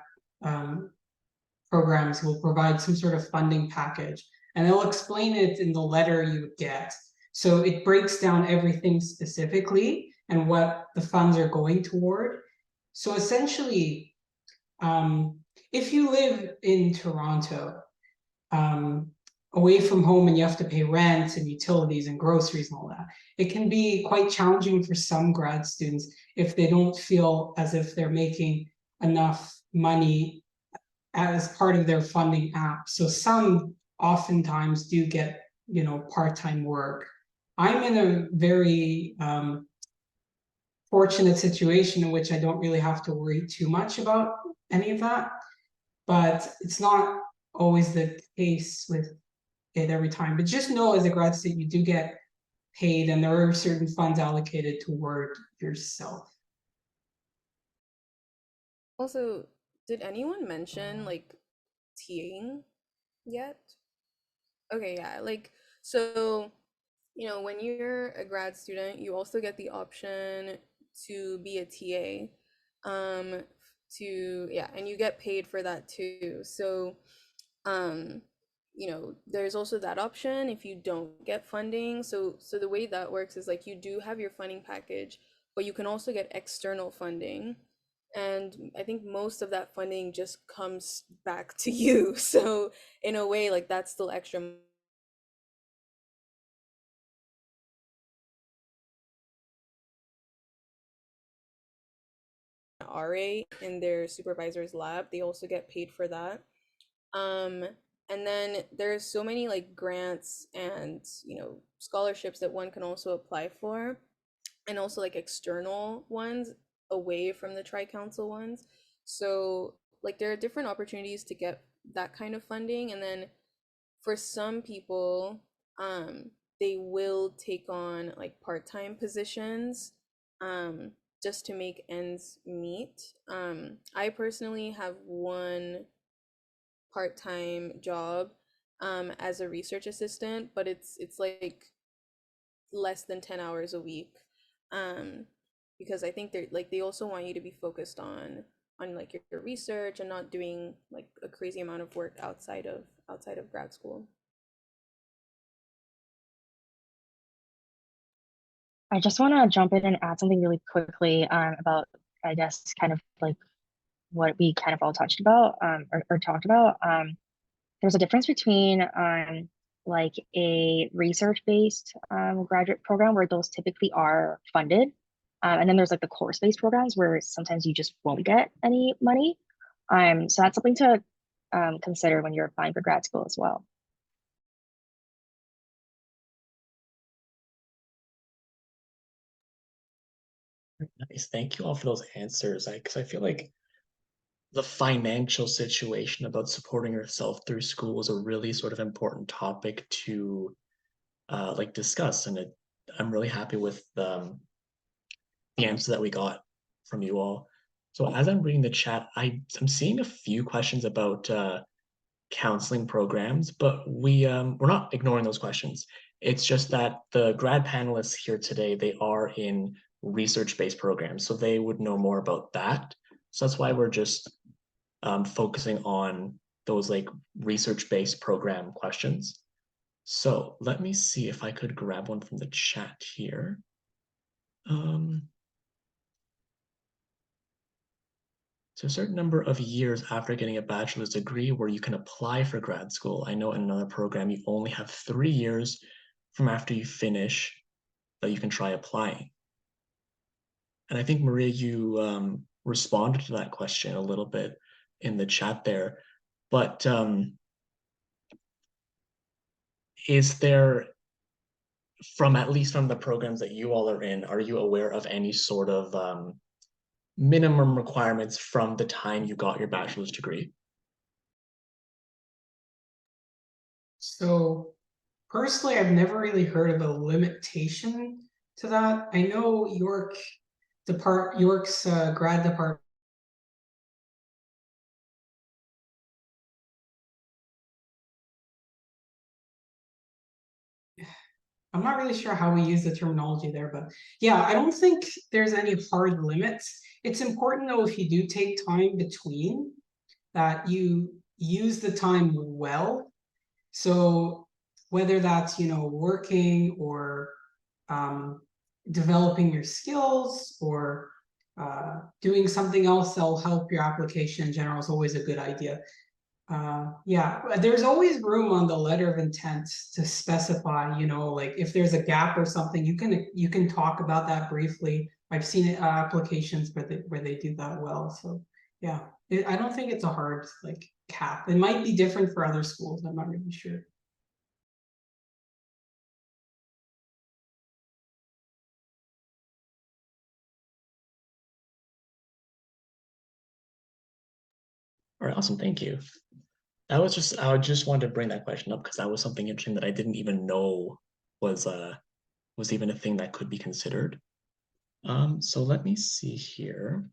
programs will provide some sort of funding package, and they'll explain it in the letter you would get. So it breaks down everything specifically and what the funds are going toward. So essentially, if you live in Toronto, away from home, and you have to pay rent and utilities and groceries and all that, it can be quite challenging for some grad students if they don't feel as if they're making enough money as part of their funding app. So some oftentimes do get, part-time work. I'm in a very fortunate situation in which I don't really have to worry too much about any of that, but it's not always the case with it every time. But just know as a grad student, you do get paid and there are certain funds allocated toward yourself. Also, did anyone mention like TAing yet? Okay, yeah, like so, you know, when you're a grad student, you also get the option to be a TA. Yeah, and you get paid for that too. So, um, you know, there's also that option if you don't get funding. So the way that works is like you do have your funding package, but you can also get external funding. And I think most of that funding just comes back to you. So in a way, like that's still extra RA in their supervisor's lab. They also get paid for that. Um, and then there's so many like grants and, you know, scholarships that one can also apply for, and also like external ones away from the tri-council ones. So like there are different opportunities to get that kind of funding. And then for some people, they will take on like part-time positions, just to make ends meet. I personally have one part-time job as a research assistant, but it's like less than 10 hours a week. Um, because I think they're like they also want you to be focused on like your research and not doing like a crazy amount of work outside of grad school. I just want to jump in and add something really quickly about, I guess, kind of like what we kind of all touched about or talked about. There's a difference between like a research-based graduate program where those typically are funded. And then there's like the course-based programs where sometimes you just won't get any money. So that's something to consider when you're applying for grad school as well. Nice. Thank you all for those answers. Because I feel like the financial situation about supporting yourself through school is a really sort of important topic to like discuss, and I'm really happy with the answer that we got from you all. So as I'm reading the chat, I'm seeing a few questions about counseling programs, but we're not ignoring those questions. It's just that the grad panelists here today, they are in research-based programs, so they would know more about that. So that's why we're just focusing on those like research-based program questions. So let me see if I could grab one from the chat here. So a certain number of years after getting a bachelor's degree where you can apply for grad school. I know in another program, you only have 3 years from after you finish that you can try applying. And I think, Maria, you responded to that question a little bit in the chat there. But is there, at least from the programs that you all are in, are you aware of any sort of minimum requirements from the time you got your bachelor's degree? So personally, I've never really heard of a limitation to that. I know York's grad department. I'm not really sure how we use the terminology there, but yeah, I don't think there's any hard limits. It's important though, if you do take time between, that you use the time well. So whether that's, you know, working or developing your skills or doing something else that'll help your application in general is always a good idea. Yeah, there's always room on the letter of intent to specify, you know, like if there's a gap or something, you can talk about that briefly. I've seen applications where they do that well. So yeah, I don't think it's a hard like cap. It might be different for other schools. I'm not really sure. All right, awesome, thank you. I just wanted to bring that question up because that was something interesting that I didn't even know was even a thing that could be considered. So let me see here.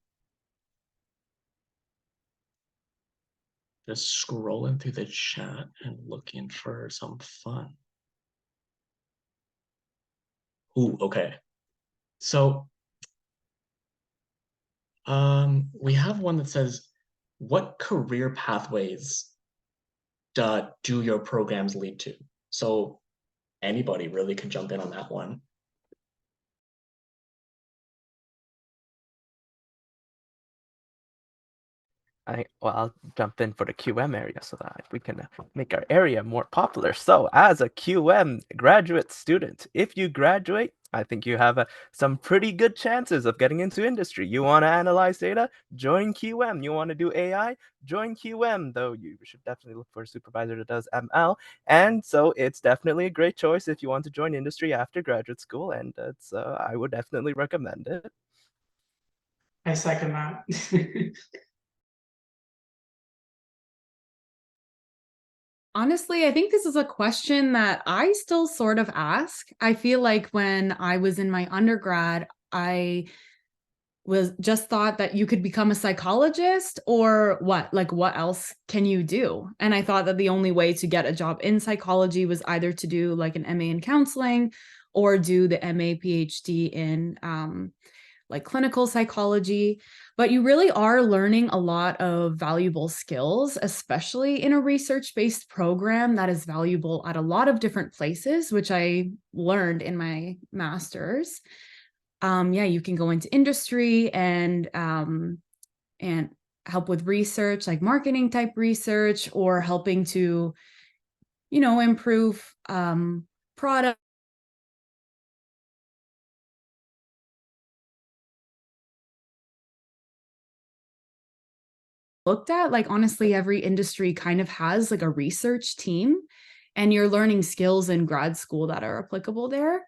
Just scrolling through the chat and looking for some fun. Ooh, okay. So we have one that says, what career pathways do your programs lead to? So anybody really could jump in on that one. I'll jump in for the QM area so that we can make our area more popular. So, as a QM graduate student, if you graduate, I think you have some pretty good chances of getting into industry. You want to analyze data? Join QM. You want to do AI? Join QM, though you should definitely look for a supervisor that does ML. And so it's definitely a great choice if you want to join industry after graduate school, and I would definitely recommend it. I second that. Honestly, I think this is a question that I still sort of ask. I feel like when I was in my undergrad, I was just thought that you could become a psychologist or what? Like, what else can you do? And I thought that the only way to get a job in psychology was either to do like an MA in counseling or do the MA PhD in like clinical psychology, but you really are learning a lot of valuable skills, especially in a research-based program that is valuable at a lot of different places, which I learned in my master's. Yeah, you can go into industry and help with research, like marketing type research, or helping to, improve product. Looked at, like, honestly, every industry kind of has like a research team, and you're learning skills in grad school that are applicable there.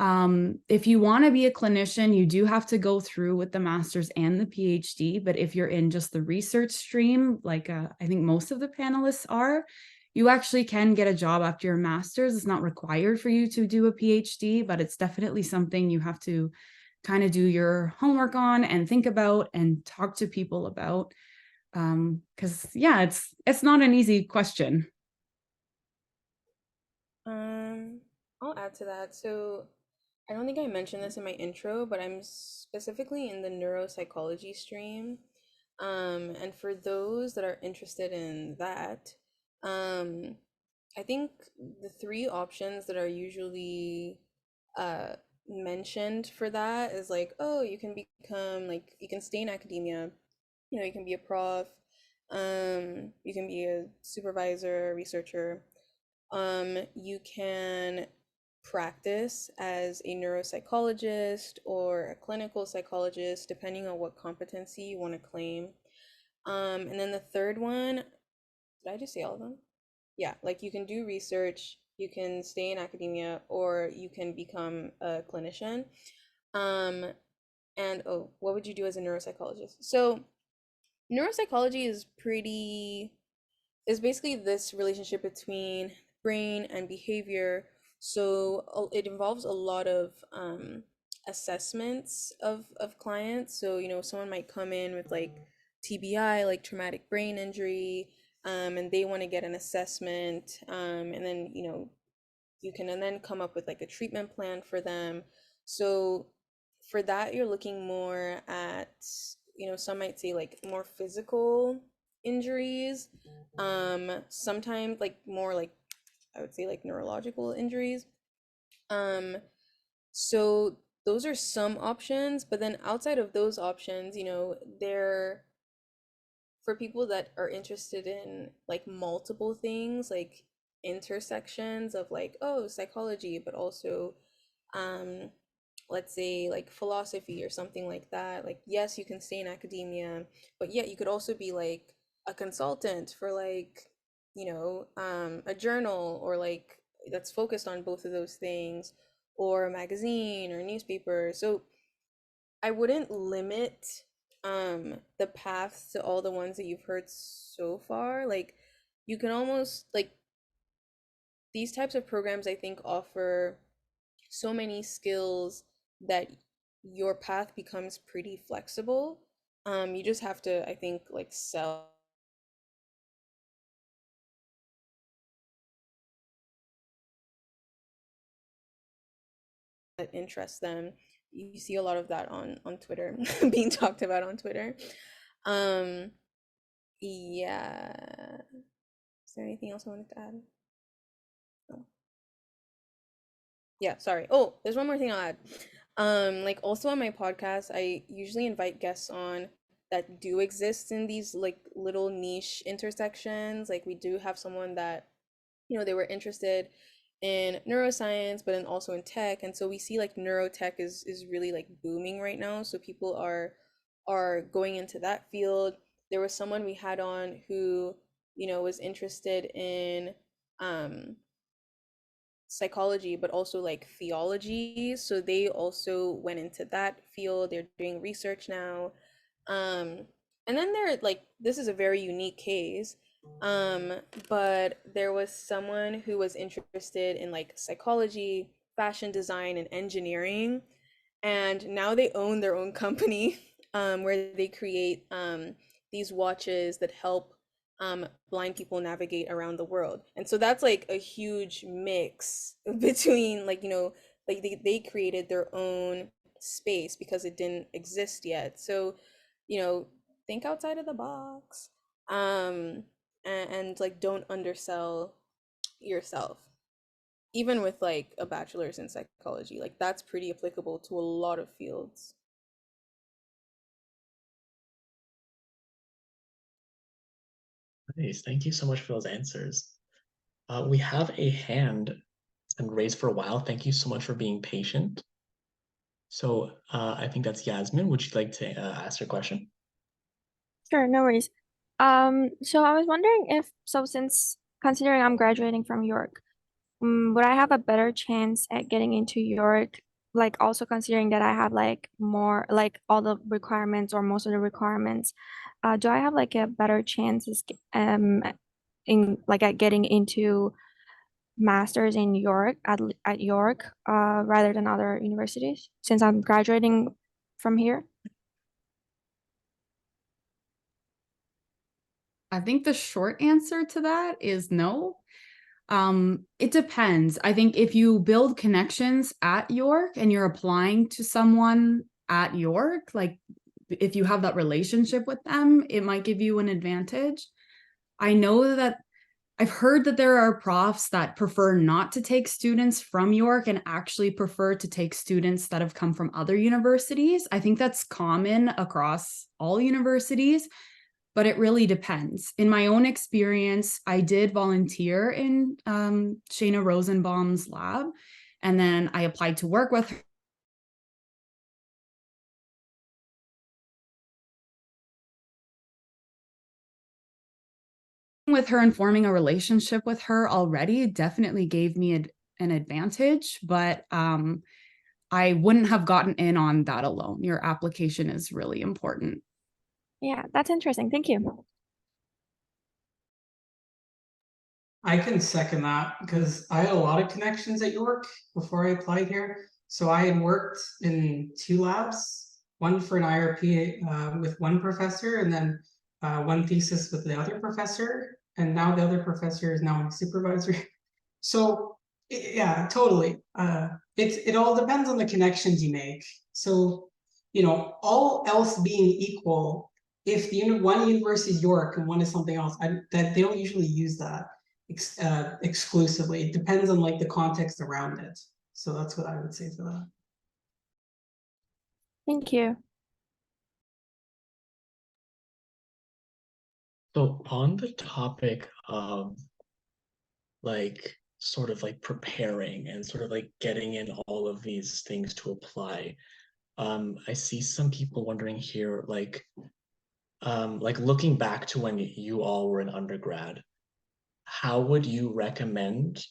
If you want to be a clinician, you do have to go through with the master's and the PhD, but if you're in just the research stream, like I think most of the panelists are, you actually can get a job after your master's. It's not required for you to do a PhD, but it's definitely something you have to kind of do your homework on and think about and talk to people about. Because yeah, it's not an easy question. I'll add to that. So I don't think I mentioned this in my intro, but I'm specifically in the neuropsychology stream. And for those that are interested in that, I think the three options that are usually uh mentioned for that is like, oh, you can become like you can stay in academia, you can be a prof, you can be a supervisor, researcher, you can practice as a neuropsychologist or a clinical psychologist, depending on what competency you want to claim. And then the third one, did I just say all of them? Yeah, like you can do research, you can stay in academia, or you can become a clinician. And oh, what would you do as a neuropsychologist? So neuropsychology is basically this relationship between brain and behavior. So it involves a lot of assessments of clients. So, someone might come in with like TBI, like traumatic brain injury, and they want to get an assessment. And then, you can and then come up with like a treatment plan for them. So for that, you're looking more at, some might say like more physical injuries, sometimes like more like I would say like neurological injuries. So those are some options, but then outside of those options, there for people that are interested in like multiple things, like intersections of like, oh, psychology, but also um let's say like philosophy or something like that. Like, yes, you can stay in academia, but yeah, you could also be like a consultant for like, a journal or like that's focused on both of those things, or a magazine or newspaper. So I wouldn't limit the paths to all the ones that you've heard so far. Like you can almost like these types of programs, I think, offer so many skills that your path becomes pretty flexible. You just have to, I think, like sell that interests them. You see a lot of that on Twitter being talked about on Twitter. Yeah. Is there anything else I wanted to add? No. Yeah, sorry. Oh, there's one more thing I'll add. Like also on my podcast, I usually invite guests on that do exist in these like little niche intersections. Like we do have someone that, you know, they were interested in neuroscience, but then also in tech. And so we see like neurotech is really like booming right now. So people are going into that field. There was someone we had on who, you know, was interested in psychology, but also like theology. So they also went into that field. They're doing research now. And then they're like, this is a very unique case. But there was someone who was interested in like psychology, fashion design, and engineering. And now they own their own company where they create these watches that help blind people navigate around the world. And so that's like a huge mix between like, you know, like they created their own space because it didn't exist yet. So, you know, think outside of the box. And like don't undersell yourself. Even with like a bachelor's in psychology, like that's pretty applicable to a lot of fields. Nice. Thank you so much for those answers. We have a hand that's been raised for a while. Thank you so much for being patient. So I think that's Yasmin. Would you like to ask your question? Sure, no worries. So I was wondering if, so since considering I'm graduating from York, would I have a better chance at getting into York? Like also considering that I have like more, like all the requirements or most of the requirements, do I have like a better chances in like at getting into masters in York at York rather than other universities since I'm graduating from here? I think the short answer to that is no. It depends. I think if you build connections at York and you're applying to someone at York, like if you have that relationship with them, it might give you an advantage. I know that I've heard that there are profs that prefer not to take students from York and actually prefer to take students that have come from other universities. I think that's common across all universities, but it really depends. In my own experience, I did volunteer in Shayna Rosenbaum's lab, and then I applied to work with her. With her and forming a relationship with her already definitely gave me an advantage, but I wouldn't have gotten in on that alone. Your application is really important. Yeah, that's interesting. Thank you. I can second that because I had a lot of connections at York before I applied here. So I had worked in 2 labs, one for an IRP with one professor, and then one thesis with the other professor. And now the other professor is now my supervisor. So yeah, totally. It all depends on the connections you make. So, you know, all else being equal, if one university is York and one is something else, that they don't usually use that exclusively. It depends on like the context around it. So that's what I would say for that. Thank you. So on the topic of like sort of like preparing and sort of like getting in all of these things to apply, I see some people wondering here, like looking back to when you all were an undergrad, how would you recommend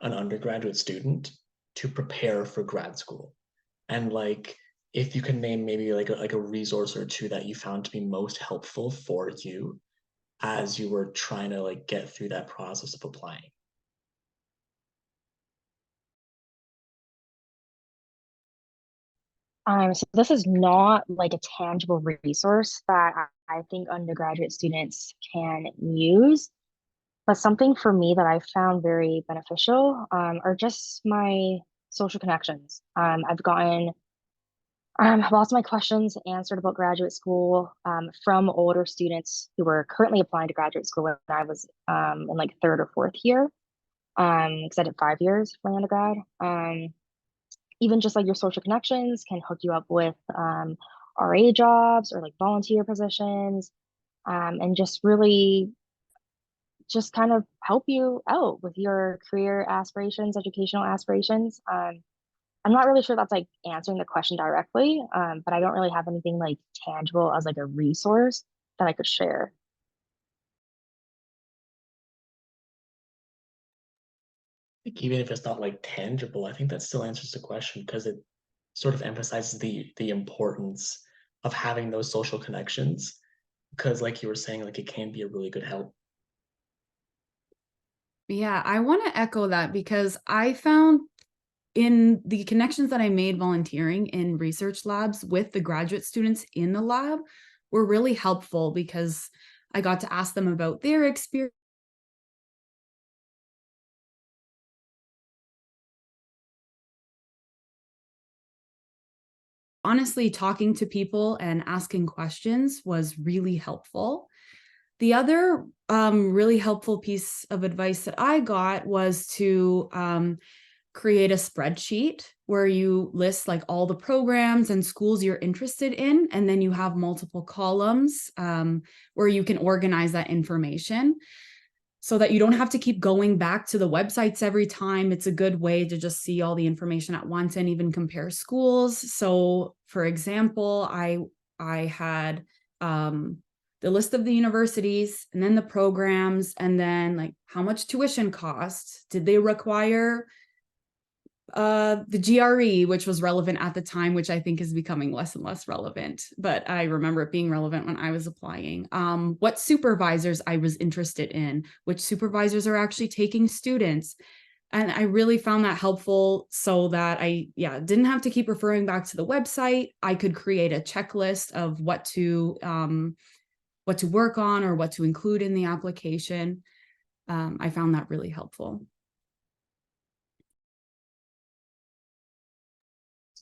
an undergraduate student to prepare for grad school? And like, if you can name maybe like a resource or two that you found to be most helpful for you, as you were trying to like get through that process of applying? So this is not like a tangible resource that I think undergraduate students can use, but something for me that I found very beneficial are just my social connections. I've gotten lots of my questions answered about graduate school from older students who were currently applying to graduate school when I was in like third or fourth year, because I did 5 years for my undergrad. Even just like your social connections can hook you up with RA jobs or like volunteer positions, and just really just kind of help you out with your career aspirations, educational aspirations. I'm not really sure that's like answering the question directly, but I don't really have anything like tangible as like a resource that I could share. Think even if it's not like tangible, I think that still answers the question because it sort of emphasizes the importance of having those social connections. Because like you were saying, like it can be a really good help. Yeah, I want to echo that because I found in the connections that I made volunteering in research labs with the graduate students in the lab were really helpful because I got to ask them about their experience. Honestly, talking to people and asking questions was really helpful. The other really helpful piece of advice that I got was to create a spreadsheet where you list like all the programs and schools you're interested in, and then you have multiple columns where you can organize that information so that you don't have to keep going back to the websites every time. It's a good way to just see all the information at once and even compare schools. So for example, I had the list of the universities and then the programs and then like how much tuition costs. Did they require the GRE, which was relevant at the time, which I think is becoming less and less relevant, but I remember it being relevant when I was applying. What supervisors I was interested in, which supervisors are actually taking students. And I really found that helpful so that I didn't have to keep referring back to the website. I could create a checklist of what to work on or what to include in the application. I found that really helpful.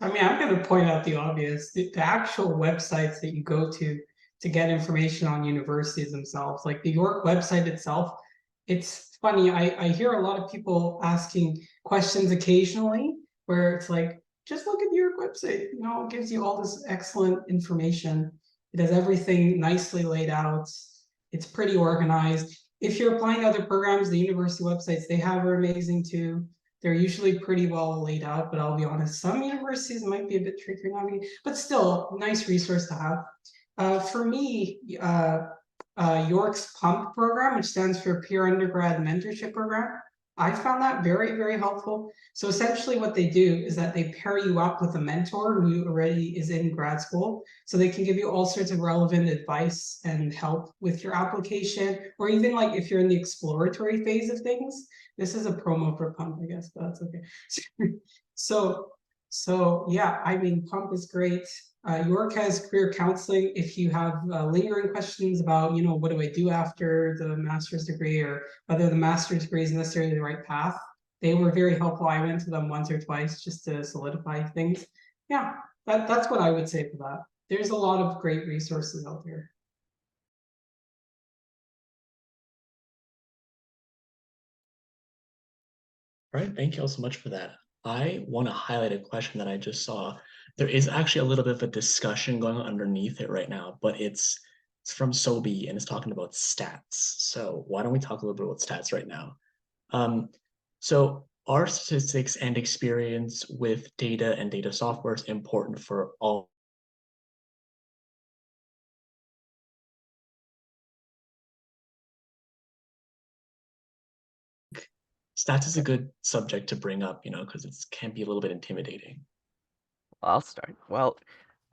I mean, I'm going to point out the obvious. The actual websites that you go to get information on universities themselves, like the York website itself, it's funny. I hear a lot of people asking questions occasionally where it's like, just look at the York website. You know, it gives you all this excellent information. It has everything nicely laid out. It's pretty organized. If you're applying to other programs, the university websites they have are amazing too. They're usually pretty well laid out, but I'll be honest, some universities might be a bit trickier navigating, but still, nice resource to have. For me, York's PUMP program, which stands for Peer Undergrad Mentorship Program, I found that very, very helpful. So essentially what they do is that they pair you up with a mentor who already is in grad school. So they can give you all sorts of relevant advice and help with your application, or even like if you're in the exploratory phase of things. This is a promo for Pump, I guess, but that's okay. So yeah, I mean, Pump is great. York has career counseling. If you have lingering questions about, you know, what do I do after the master's degree or whether the master's degree is necessarily the right path, they were very helpful. I went to them once or twice just to solidify things. Yeah, that's what I would say for that. There's a lot of great resources out there. All right, thank you all so much for that. I want to highlight a question that I just saw. There is actually a little bit of a discussion going on underneath it right now, but it's from Sobi and it's talking about stats. So why don't we talk a little bit about stats right now? So are statistics and experience with data and data software is important for all? Stats is a good subject to bring up, you know, because it can be a little bit intimidating. I'll start. Well,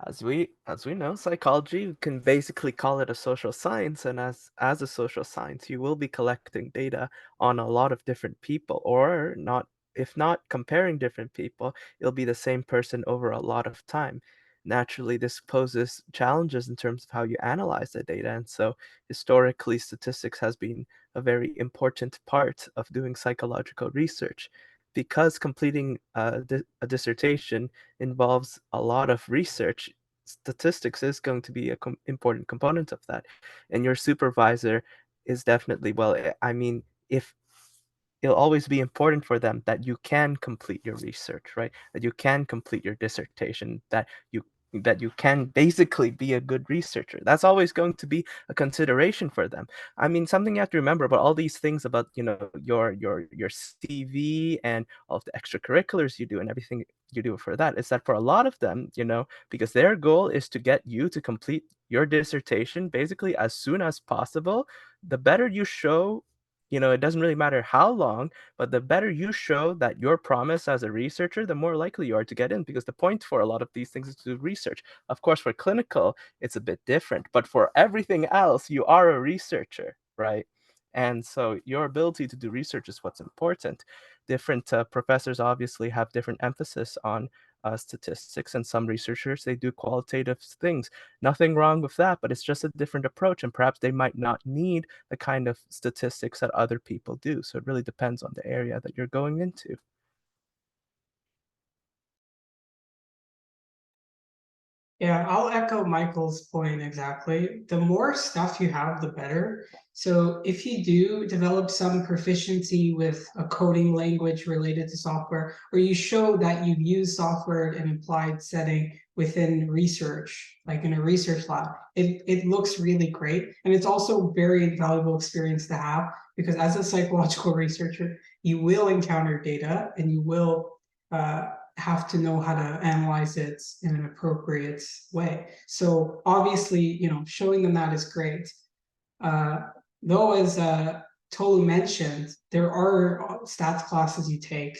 As we know, psychology, you can basically call it a social science, and as a social science, you will be collecting data on a lot of different people, or not, if not comparing different people, it'll be the same person over a lot of time. Naturally, this poses challenges in terms of how you analyze the data, and so historically, statistics has been a very important part of doing psychological research. Because completing a dissertation involves a lot of research, statistics is going to be a important component of that. And your supervisor is definitely, well, I mean, if it'll always be important for them that you can complete your research, right? That you can complete your dissertation, that you can basically be a good researcher. That's always going to be a consideration for them. I mean, something you have to remember about all these things about, your CV and all of the extracurriculars you do and everything you do for that is that for a lot of them, because their goal is to get you to complete your dissertation basically as soon as possible, the better you show, it doesn't really matter how long, but the better you show that your promise as a researcher, the more likely you are to get in, because the point for a lot of these things is to do research. Of course, for clinical, it's a bit different, but for everything else, you are a researcher, right? And so your ability to do research is what's important. Different professors obviously have different emphasis on statistics, and some researchers, they do qualitative things. Nothing wrong with that, but it's just a different approach, and perhaps they might not need the kind of statistics that other people do. So it really depends on the area that you're going into. Yeah, I'll echo Michael's point exactly. The more stuff you have, the better. So if you do develop some proficiency with a coding language related to software, or you show that you've used software in an applied setting within research, like in a research lab, it looks really great. And it's also a very valuable experience to have, because as a psychological researcher, you will encounter data and you will have to know how to analyze it in an appropriate way. So obviously, showing them that is great. Though, as Tolu mentioned, there are stats classes you take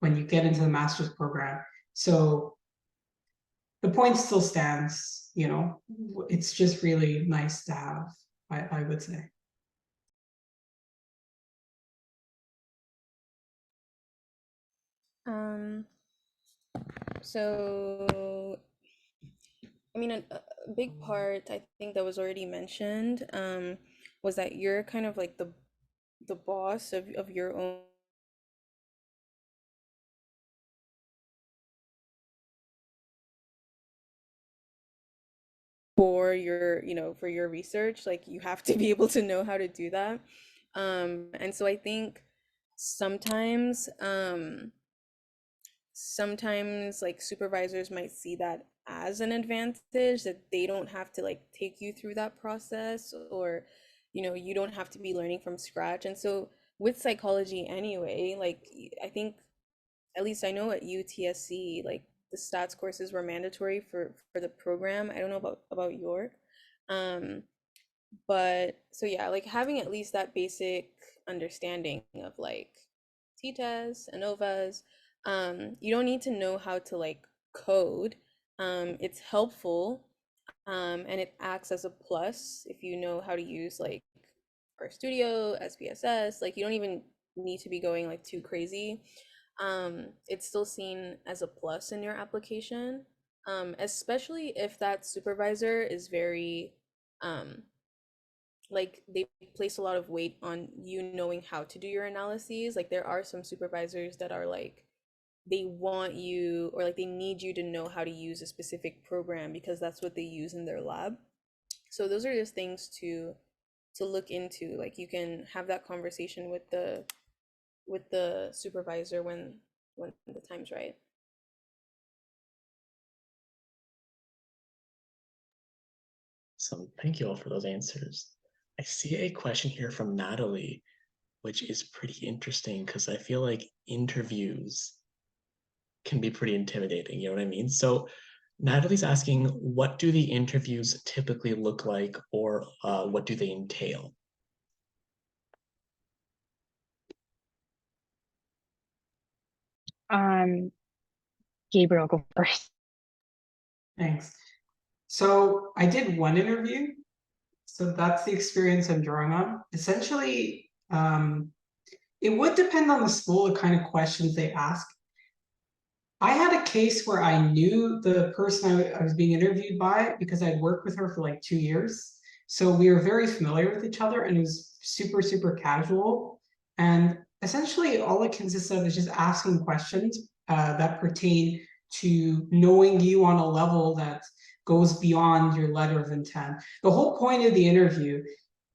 when you get into the master's program. So the point still stands, it's just really nice to have, I would say. So I mean, a big part I think that was already mentioned was that you're kind of like the boss of your own for for your research. Like you have to be able to know how to do that. And so I think sometimes sometimes like supervisors might see that as an advantage, that they don't have to like take you through that process, or you don't have to be learning from scratch. And so with psychology anyway, like I think, at least I know at UTSC, like the stats courses were mandatory for the program. I don't know about York. um but so yeah, like having at least that basic understanding of like t-tests, ANOVAs. You don't need to know how to like code. It's helpful, and it acts as a plus if you know how to use like our studio, SPSS. Like you don't even need to be going like too crazy. It's still seen as a plus in your application, especially if that supervisor is very like they place a lot of weight on you knowing how to do your analyses. Like there are some supervisors that are like, they want you, or like they need you to know how to use a specific program because that's what they use in their lab. So those are just things to look into. Like you can have that conversation with the supervisor when the time's right. So thank you all for those answers. I see a question here from Natalie, which is pretty interesting because I feel like interviews can be pretty intimidating, you know what I mean? So Natalie's asking, what do the interviews typically look like, or what do they entail? Gabriel, go first. Thanks. So I did one interview. So that's the experience I'm drawing on. Essentially, it would depend on the school, the kind of questions they ask. I had a case where I knew the person I was being interviewed by because I'd worked with her for like 2 years. So we were very familiar with each other and it was super, super casual. And essentially all it consists of is just asking questions that pertain to knowing you on a level that goes beyond your letter of intent. The whole point of the interview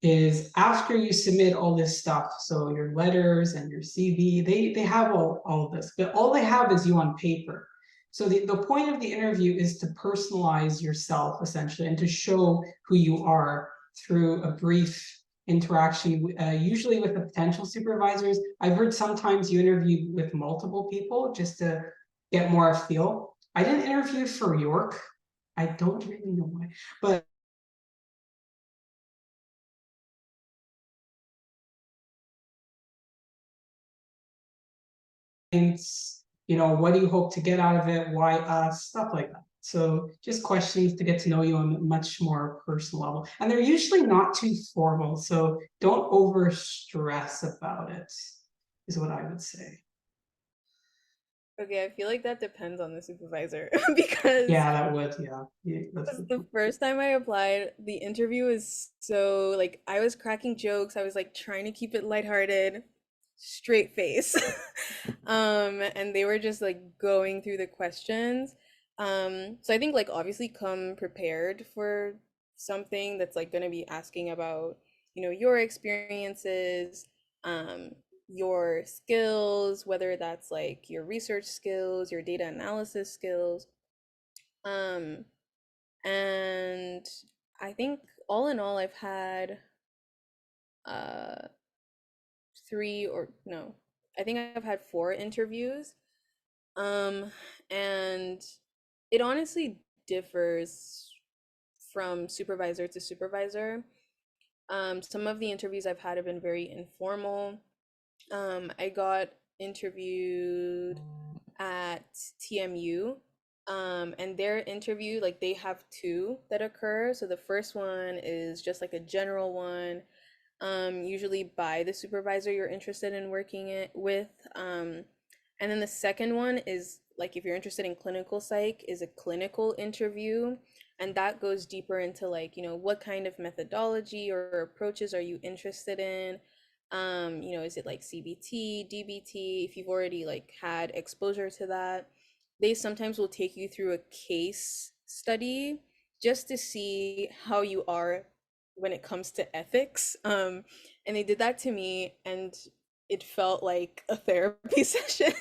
is after you submit all this stuff, so your letters and your CV, they have all of this, but all they have is you on paper. So the point of the interview is to personalize yourself essentially and to show who you are through a brief interaction, usually with the potential supervisors. I've heard sometimes you interview with multiple people just to get more of a feel. I didn't interview for York. I don't really know why, but what do you hope to get out of it? Why us? Stuff like that. So just questions to get to know you on a much more personal level. And they're usually not too formal. So don't over stress about it, is what I would say. Okay, I feel like that depends on the supervisor because Yeah, that would, that's the first time I applied, the interview was so like I was cracking jokes, I was like trying to keep it lighthearted, straight face. And they were just like going through the questions. So I think like obviously come prepared for something that's like going to be asking about, your experiences, um, your skills, whether that's like your research skills, your data analysis skills. Um, and I think all in all, I've had uh three or no, I think I've had 4 interviews. And it honestly differs from supervisor to supervisor. Some of the interviews I've had have been very informal. I got interviewed at TMU, and their interview, like they have 2 that occur. So the first one is just like a general one, usually by the supervisor you're interested in working it with. And then the second one is like if you're interested in clinical psych, is a clinical interview. And that goes deeper into like, what kind of methodology or approaches are you interested in? Is it like CBT, DBT? If you've already like had exposure to that, they sometimes will take you through a case study just to see how you are when it comes to ethics. And they did that to me, and it felt like a therapy session.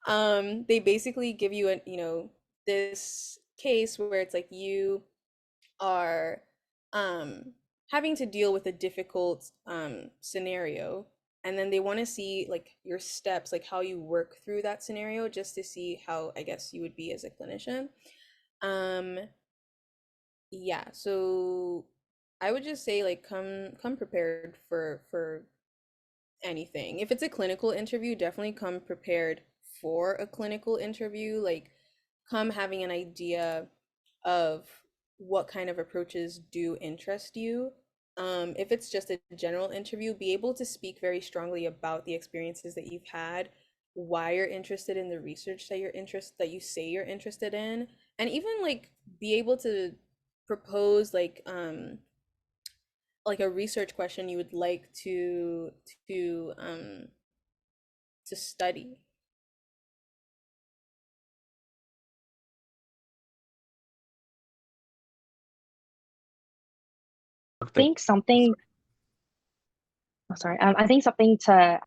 They basically give you this case where it's like you are having to deal with a difficult scenario, and then they want to see like your steps, like how you work through that scenario, just to see how I guess you would be as a clinician. um yeah, so I would just say like come prepared for anything. If it's a clinical interview, definitely come prepared for a clinical interview. Like come having an idea of what kind of approaches do interest you. If it's just a general interview, be able to speak very strongly about the experiences that you've had, why you're interested in the research that you say you're interested in, and even like be able to propose like a research question you would like to study. I think something, oh, sorry, I think something to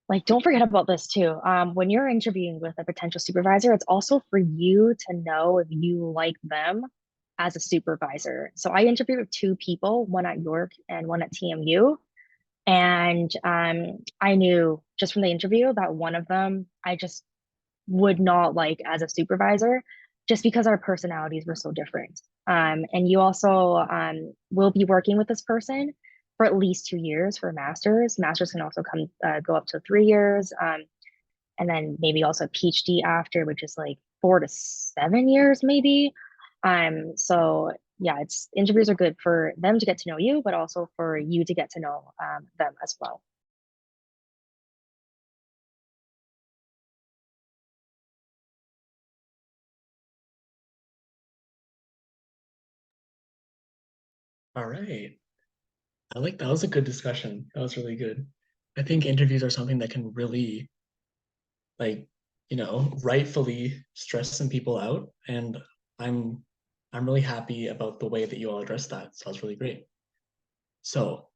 like don't forget about this too. When you're interviewing with a potential supervisor, it's also for you to know if you like them as a supervisor. So I interviewed with 2 people, one at York and one at TMU. And I knew just from the interview that one of them I just would not like as a supervisor, just because our personalities were so different. And you also will be working with this person for at least 2 years for a master's. Masters can also go up to 3 years, and then maybe also a PhD after, which is like 4 to 7 years maybe. So yeah, interviews are good for them to get to know you, but also for you to get to know them as well. All right. I like that was a good discussion. That was really good. I think interviews are something that can really, like, rightfully stress some people out. And I'm really happy about the way that you all addressed that. So that's really great. So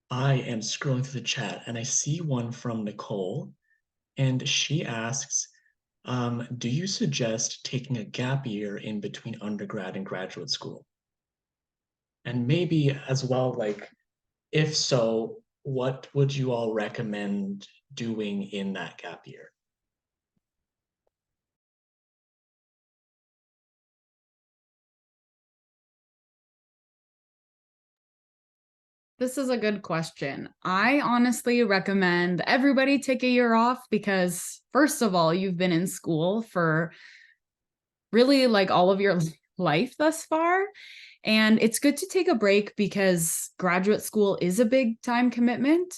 I am scrolling through the chat and I see one from Nicole, and she asks, do you suggest taking a gap year in between undergrad and graduate school? And maybe as well, like, if so, what would you all recommend doing in that gap year? This is a good question. I honestly recommend everybody take a year off because, first of all, you've been in school for really like all of your life thus far. And it's good to take a break because graduate school is a big time commitment.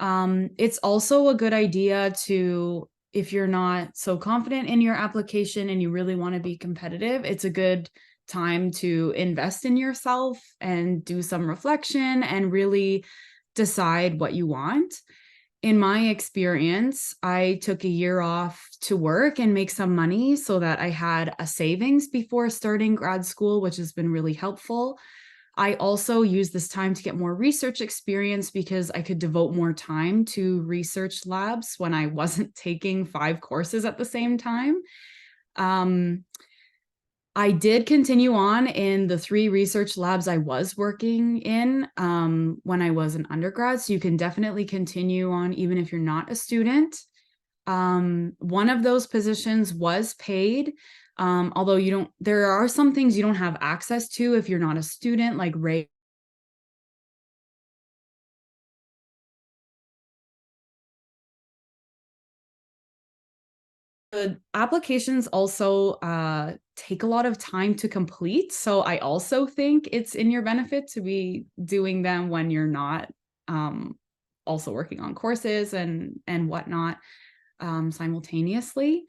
It's also a good idea to, if you're not so confident in your application and you really want to be competitive, it's a good time to invest in yourself and do some reflection and really decide what you want. In my experience, I took a year off to work and make some money so that I had a savings before starting grad school, which has been really helpful. I also used this time to get more research experience because I could devote more time to research labs when I wasn't taking 5 courses at the same time. I did continue on in the 3 research labs I was working in when I was an undergrad. So you can definitely continue on even if you're not a student. One of those positions was paid, although there are some things you don't have access to if you're not a student, like the applications also take a lot of time to complete. So I also think it's in your benefit to be doing them when you're not also working on courses and whatnot simultaneously.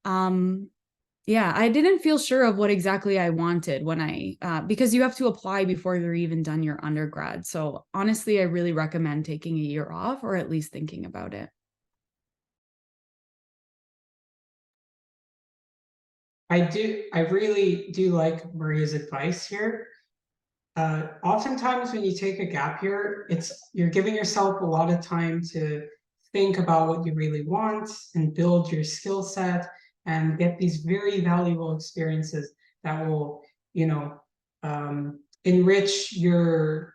Yeah, I didn't feel sure of what exactly I wanted when because you have to apply before you're even done your undergrad. So honestly, I really recommend taking a year off or at least thinking about it. I really do like Maria's advice here. Oftentimes when you take a gap year, you're giving yourself a lot of time to think about what you really want and build your skill set and get these very valuable experiences that will, enrich your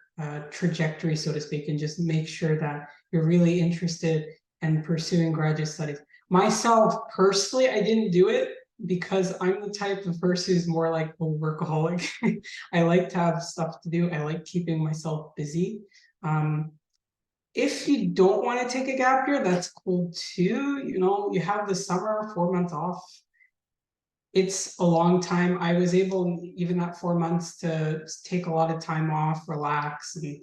trajectory, so to speak, and just make sure that you're really interested in pursuing graduate studies. Myself, personally, I didn't do it because I'm the type of person who's more like a workaholic. I like to have stuff to do. I like keeping myself busy. If you don't want to take a gap year, that's cool too. You have the summer, 4 months off. It's a long time. I was able, even that 4 months, to take a lot of time off, relax, and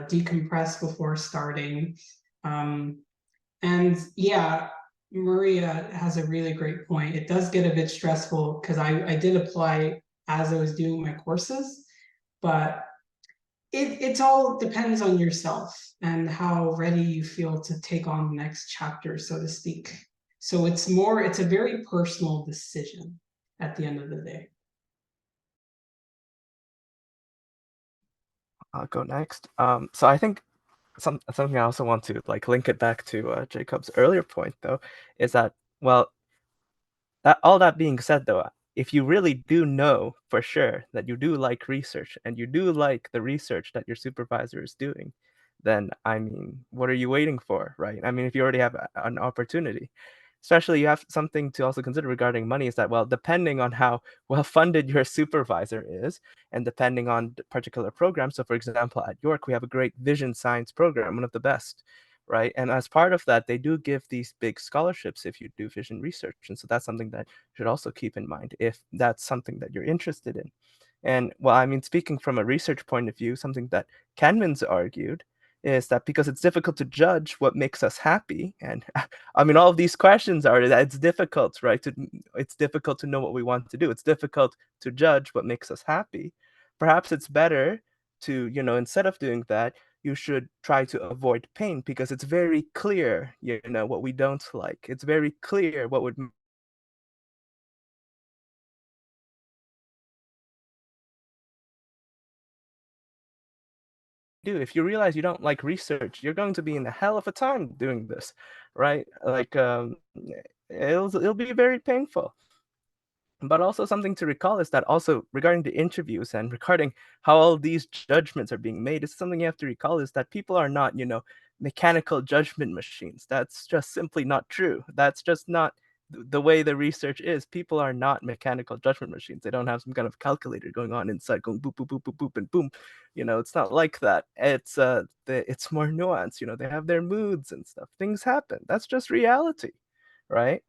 decompress before starting. And yeah, Maria has a really great point. It does get a bit stressful because I did apply as I was doing my courses, but it all depends on yourself and how ready you feel to take on the next chapter, so to speak. So it's a very personal decision at the end of the day. I'll go next. So I think something I also want to link it back to Jacob's earlier point though, is that, well, all that being said though, if you really do know for sure that you do like research and you do like the research that your supervisor is doing, then I mean, what are you waiting for, right? I mean, if you already have an opportunity, especially you have something to also consider regarding money is that, well, depending on how well funded your supervisor is and depending on the particular program. So for example, at York, we have a great vision science program, one of the best, right? And as part of that, they do give these big scholarships if you do vision research. And so that's something that you should also keep in mind if that's something that you're interested in. And well, I mean, speaking from a research point of view, something that Kahneman's argued is that because it's difficult to judge what makes us happy, and I mean, all of these questions are that it's difficult, right? It's difficult to know what we want to do. It's difficult to judge what makes us happy. Perhaps it's better to, instead of doing that, you should try to avoid pain because it's very clear, what we don't like. It's very clear what would do. If you realize you don't like research, you're going to be in a hell of a time doing this, right? Like, it'll be very painful. But also something to recall is that also regarding the interviews and regarding how all these judgments are being made, it's something you have to recall is that people are not, mechanical judgment machines. That's just simply not true. That's just not the way the research is. People are not mechanical judgment machines. They don't have some kind of calculator going on inside, going boop, boop, boop, boop, boop, and boom. It's not like that. It's it's more nuanced. They have their moods and stuff. Things happen. That's just reality, right?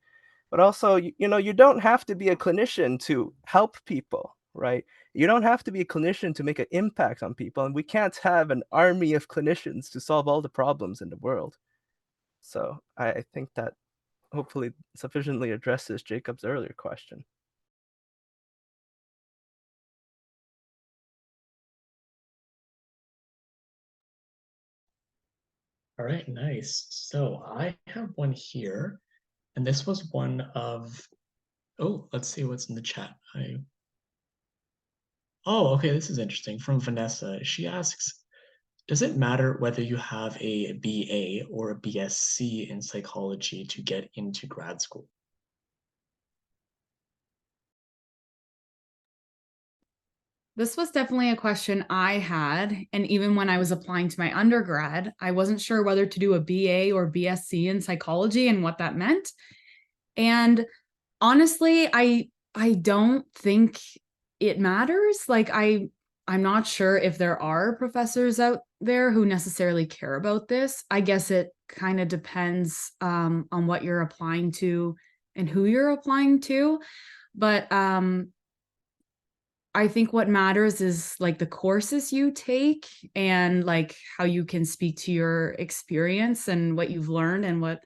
But also, you don't have to be a clinician to help people, right? You don't have to be a clinician to make an impact on people, and we can't have an army of clinicians to solve all the problems in the world. So I think that hopefully sufficiently addresses Jacob's earlier question. All right, nice. So I have one here, and this was one of, oh, let's see what's in the chat. Oh, okay, this is interesting. From Vanessa, she asks, does it matter whether you have a BA or a BSc in psychology to get into grad school? This was definitely a question I had. And even when I was applying to my undergrad, I wasn't sure whether to do a BA or BSc in psychology and what that meant. And honestly, I don't think it matters. Like I'm not sure if there are professors out there who necessarily care about this. I guess it kind of depends on what you're applying to and who you're applying to. But I think what matters is like the courses you take and like how you can speak to your experience and what you've learned and what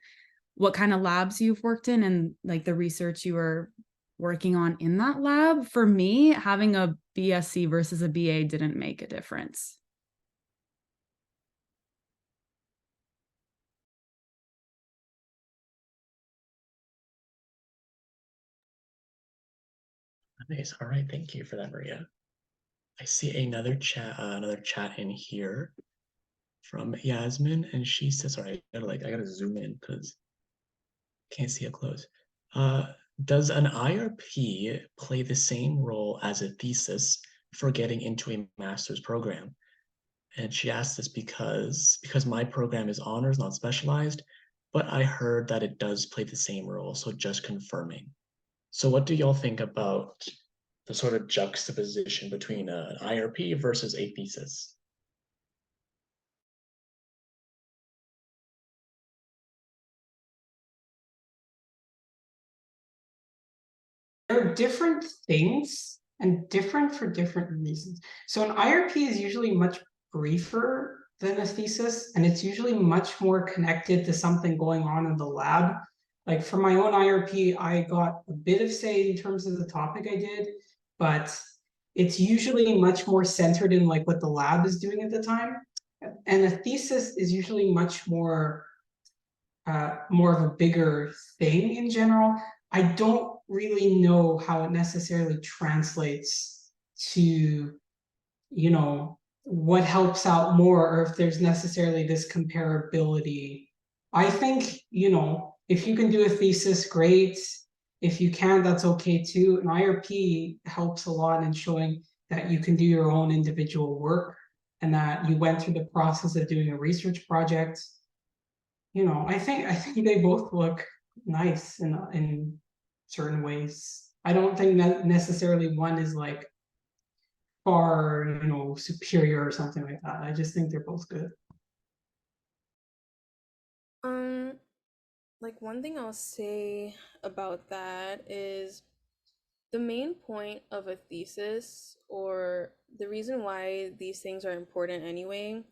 kind of labs you've worked in and like the research you were working on in that lab. For me, having a BSc versus a BA didn't make a difference. Nice. All right, thank you for that, Maria. I see another chat in here from Yasmin, and she says, sorry, I gotta zoom in because can't see it close. Does an IRP play the same role as a thesis for getting into a master's program? And she asked this because my program is honors, not specialized, but I heard that it does play the same role, so just confirming. So what do y'all think about the sort of juxtaposition between an IRP versus a thesis? They're different things and different for different reasons. So an IRP is usually much briefer than a thesis, and it's usually much more connected to something going on in the lab. Like for my own IRP, I got a bit of say in terms of the topic I did, but it's usually much more centered in like what the lab is doing at the time. And a thesis is usually much more of a bigger thing in general. I don't really know how it necessarily translates to, what helps out more, or if there's necessarily this comparability. I think, if you can do a thesis, great. If you can, that's okay too. An IRP helps a lot in showing that you can do your own individual work and that you went through the process of doing a research project. I think they both look nice in certain ways. I don't think that necessarily one is like far, superior or something like that. I just think they're both good. Like one thing I'll say about that is the main point of a thesis, or the reason why these things are important anyway,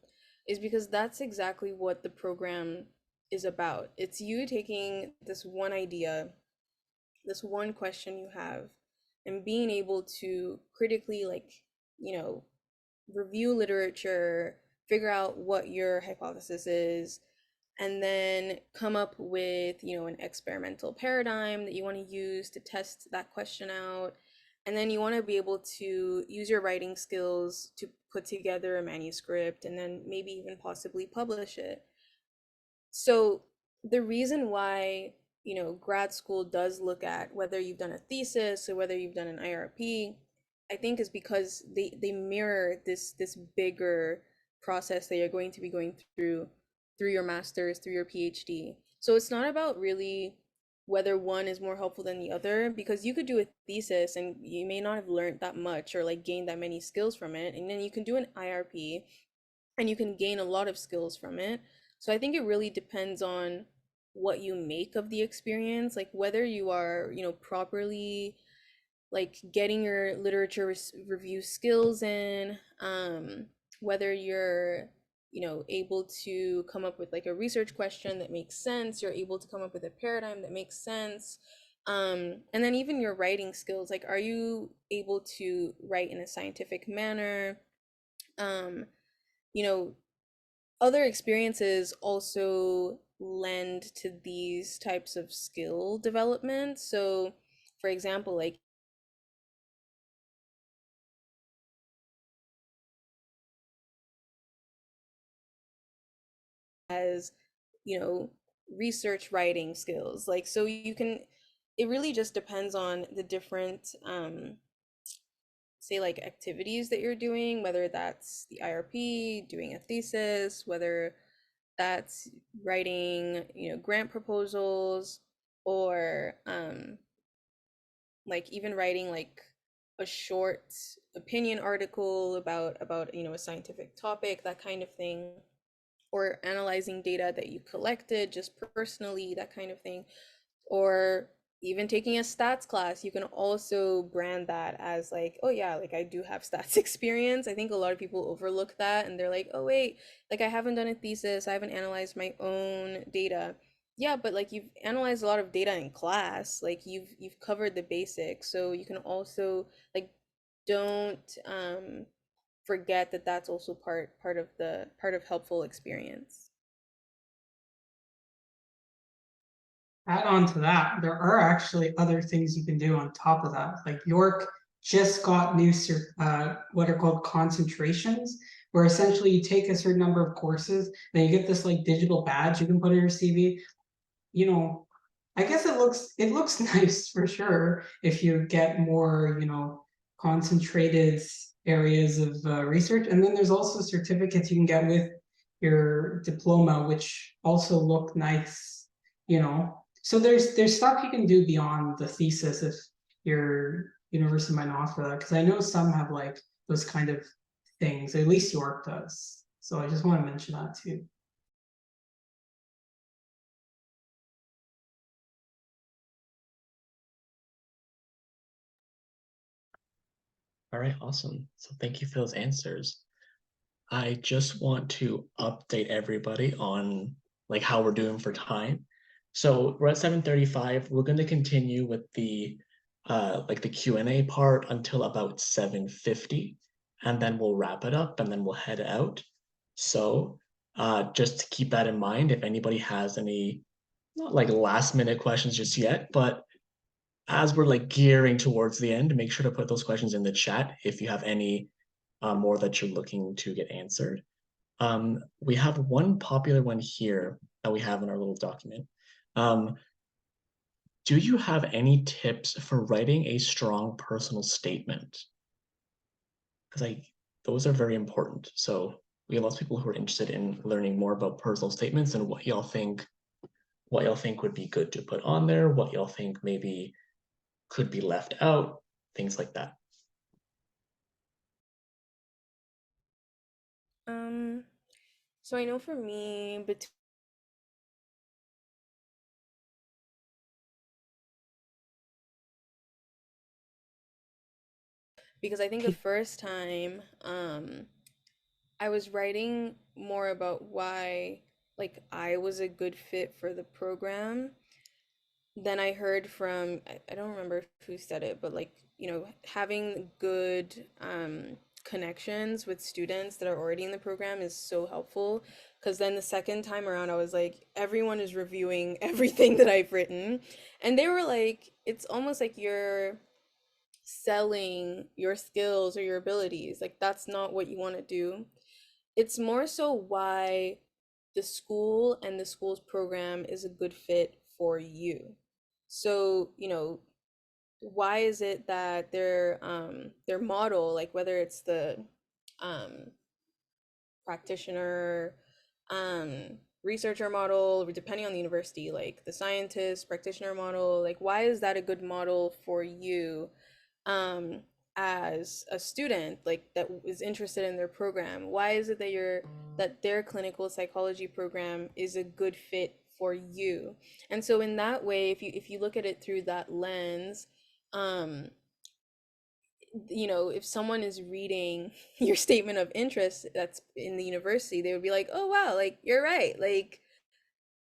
is because that's exactly what the program is about. It's you taking this one idea, this one question you have, and being able to critically, like, you know, review literature, figure out what your hypothesis is, and then come up with, an experimental paradigm that you want to use to test that question out. And then you want to be able to use your writing skills to put together a manuscript and then maybe even possibly publish it. So the reason why, grad school does look at whether you've done a thesis or whether you've done an IRP, I think is because they mirror this bigger process that you're going to be going through your master's, through your PhD. So it's not about really whether one is more helpful than the other, because you could do a thesis and you may not have learned that much or like gained that many skills from it, and then you can do an IRP and you can gain a lot of skills from it. So I think it really depends on what you make of the experience, like whether you are, properly like getting your literature review skills in, whether you're, able to come up with like a research question that makes sense, you're able to come up with a paradigm that makes sense. And then even your writing skills, like are you able to write in a scientific manner? You know, other experiences also lend to these types of skill development. So, for example, like as, research writing skills. Like, so you can, it really just depends on the different, say like activities that you're doing, whether that's the IRP, doing a thesis, whether that's writing, grant proposals, or like even writing like a short opinion article about a scientific topic, that kind of thing, or analyzing data that you collected just personally, that kind of thing, or even taking a stats class. You can also brand that as like, oh yeah, like I do have stats experience. I think a lot of people overlook that and they're like, oh wait, like I haven't done a thesis, I haven't analyzed my own data. Yeah, but like you've analyzed a lot of data in class, like you've covered the basics. So you can also like, don't forget that that's also part of helpful experience. Add on to that, there are actually other things you can do on top of that. Like York just got new what are called concentrations, where essentially you take a certain number of courses, then you get this like digital badge you can put in your CV. I guess it looks nice for sure if you get more, concentrated areas of research. And then there's also certificates you can get with your diploma, which also look nice. So there's stuff you can do beyond the thesis if your university might not offer that. Because I know some have like those kind of things. At least York does. So I just want to mention that too. All right, awesome. So thank you for those answers. I just want to update everybody on like how we're doing for time. So we're at 7:35. We're going to continue with the like the Q&A part until about 7:50, and then we'll wrap it up and then we'll head out. So just to keep that in mind, if anybody has any, not like last minute questions just yet, but as we're like gearing towards the end, make sure to put those questions in the chat if you have any more that you're looking to get answered. We have one popular one here that we have in our little document. Do you have any tips for writing a strong personal statement? Because those are very important. So we have lots of people who are interested in learning more about personal statements and what y'all think would be good to put on there, what y'all think maybe could be left out, things like that. So I know for me, because I think the first time I was writing more about why like I was a good fit for the program. Then I heard from I don't remember who said it, but like, you know, having good connections with students that are already in the program is so helpful. Because then the second time around, I was like, everyone is reviewing everything that I've written. And they were like, it's almost like you're selling your skills or your abilities. Like, that's not what you want to do. It's more so why the school and the school's program is a good fit for you. So, you know, why is it that their model, like whether it's the um practitioner, researcher model, or depending on the university, like the scientist, practitioner model, like why is that a good model for you um, as a student, like that is interested in their program? Why is it that their clinical psychology program is a good fit for you? And so in that way, if you look at it through that lens, um, you know, if someone is reading your statement of interest that's in the university, they would be like, oh wow, like you're right, like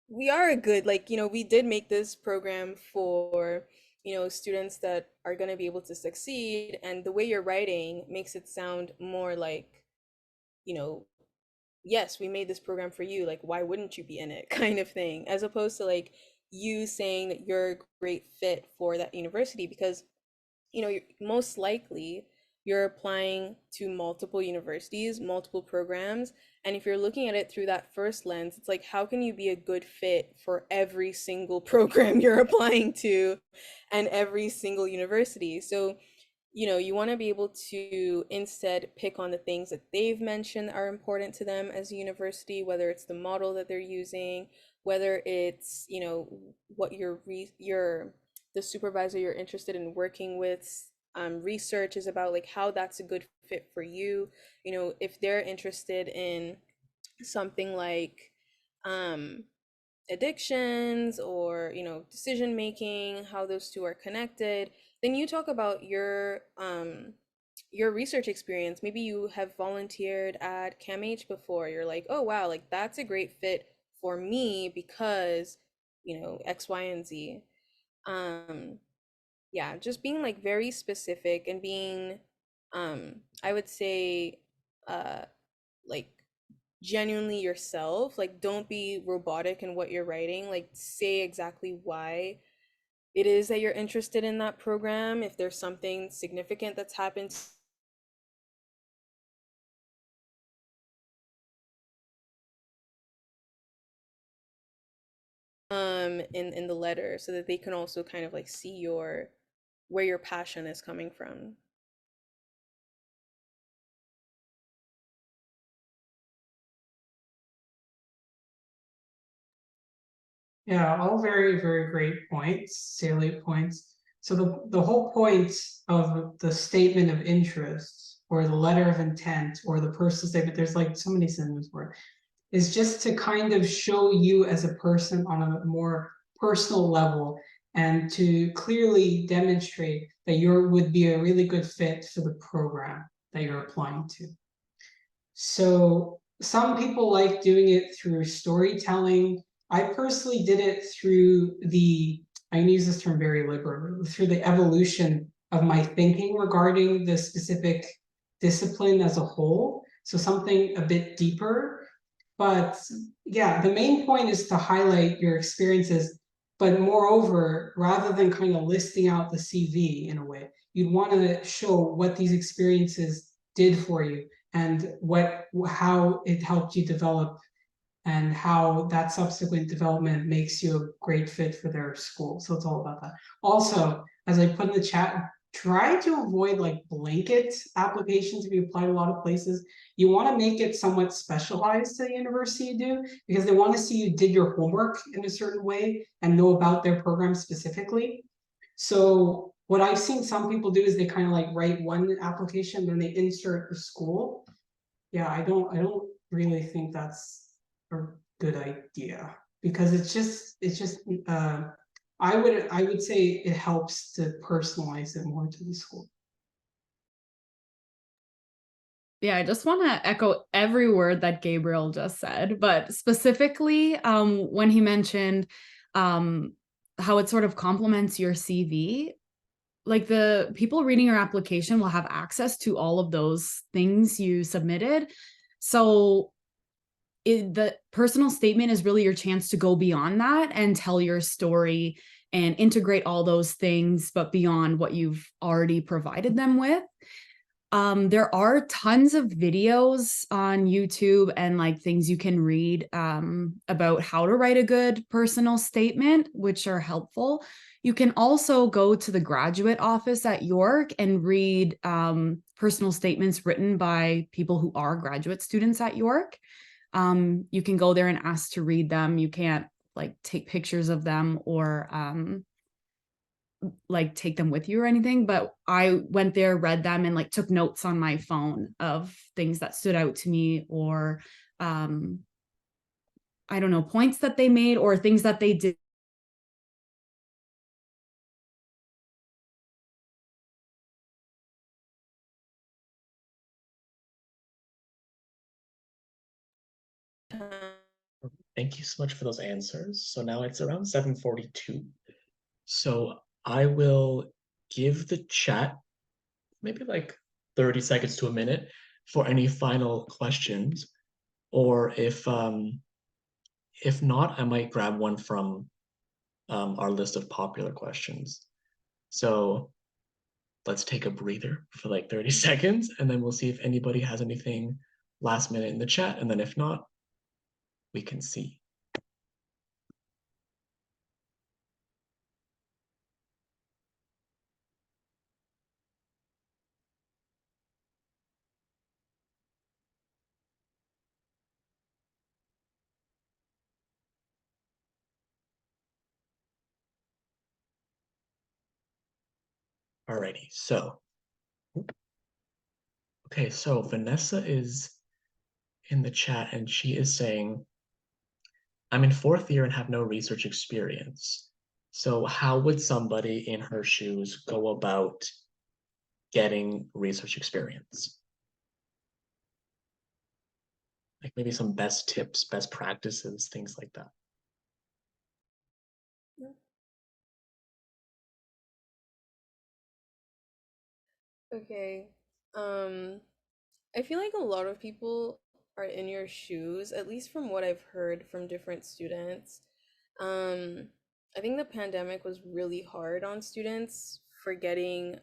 we are a good, like, you know, we did make this program for, you know, students that are going to be able to succeed, and the way you're writing makes it sound more like, you know, yes, we made this program for you, like why wouldn't you be in it, kind of thing, as opposed to like you saying that you're a great fit for that university. Because you know, most likely you're applying to multiple universities, multiple programs. And if you're looking at it through that first lens, it's like, how can you be a good fit for every single program you're applying to and every single university? So, you know, you want to be able to instead pick on the things that they've mentioned are important to them as a university, whether it's the model that they're using, whether it's, you know, what the supervisor you're interested in working with research is about, like how that's a good fit for you. You know, if they're interested in something like um addictions or, you know, decision making, how those two are connected, then you talk about your research experience. Maybe you have volunteered at CAMH before. You're like, oh wow, like that's a great fit for me because, you know, X, Y, and Z. um yeah, just being like very specific and being I would say uh like genuinely yourself. Like don't be robotic in what you're writing. Like say exactly why it is that you're interested in that program. If there's something significant that's happened in the letter, so that they can also kind of like see your where your passion is coming from. Yeah, all very, very great points, salient points. So the whole point of the statement of interest or the letter of intent or the personal statement, there's like so many synonyms for it, is just to kind of show you as a person on a more personal level and to clearly demonstrate that you would be a really good fit for the program that you're applying to. So some people like doing it through storytelling. I personally did it through I use this term very liberally, through the evolution of my thinking regarding the specific discipline as a whole. So something a bit deeper. But yeah, the main point is to highlight your experiences. But moreover, rather than kind of listing out the CV in a way, you'd want to show what these experiences did for you and how it helped you develop and how that subsequent development makes you a great fit for their school. So it's all about that. Also, as I put in the chat, try to avoid like blanket applications if you apply to a lot of places. You want to make it somewhat specialized to the university you do, because they want to see you did your homework in a certain way and know about their program specifically. So what I've seen some people do is they kind of like write one application, then they insert the school. Yeah, I don't really think that's a good idea, because it's just I would say it helps to personalize it more to the school. Yeah, I just want to echo every word that Gabriel just said, but specifically when he mentioned how it sort of complements your CV, like the people reading your application will have access to all of those things you submitted. So the personal statement is really your chance to go beyond that and tell your story and integrate all those things, but beyond what you've already provided them with. There are tons of videos on YouTube and like things you can read about how to write a good personal statement, which are helpful. You can also go to the graduate office at York and read personal statements written by people who are graduate students at York. You can go there and ask to read them. You can't like take pictures of them or like take them with you or anything, but I went there, read them, and like took notes on my phone of things that stood out to me, or I don't know, points that they made or things that they did. Thank you so much for those answers. So now it's around 7:42. So I will give the chat maybe like 30 seconds to a minute for any final questions. Or if not, I might grab one from our list of popular questions. So let's take a breather for like 30 seconds, and then we'll see if anybody has anything last minute in the chat. And then if not, we can see. Alrighty, so, okay, so Vanessa is in the chat and she is saying, I'm in 4th year and have no research experience. So how would somebody in her shoes go about getting research experience? Like maybe some best tips, best practices, things like that. Okay. I feel like a lot of people are in your shoes, at least from what I've heard from different students. Um, I think the pandemic was really hard on students for getting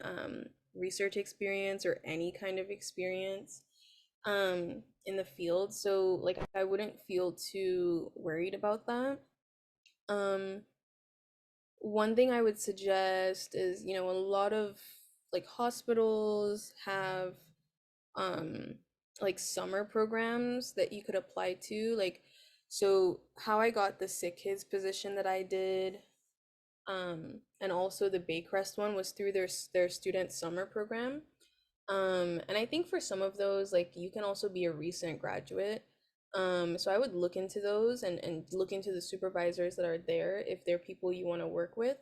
research experience or any kind of experience in the field. So like I wouldn't feel too worried about that. Um, One thing I would suggest is, a lot of like hospitals have um like summer programs that you could apply to. Like, so how I got the sick kids position that I did, and also the Baycrest one was through their student summer program. And I think for some of those, like you can also be a recent graduate. So I would look into those and look into the supervisors that are there if they're people you want to work with.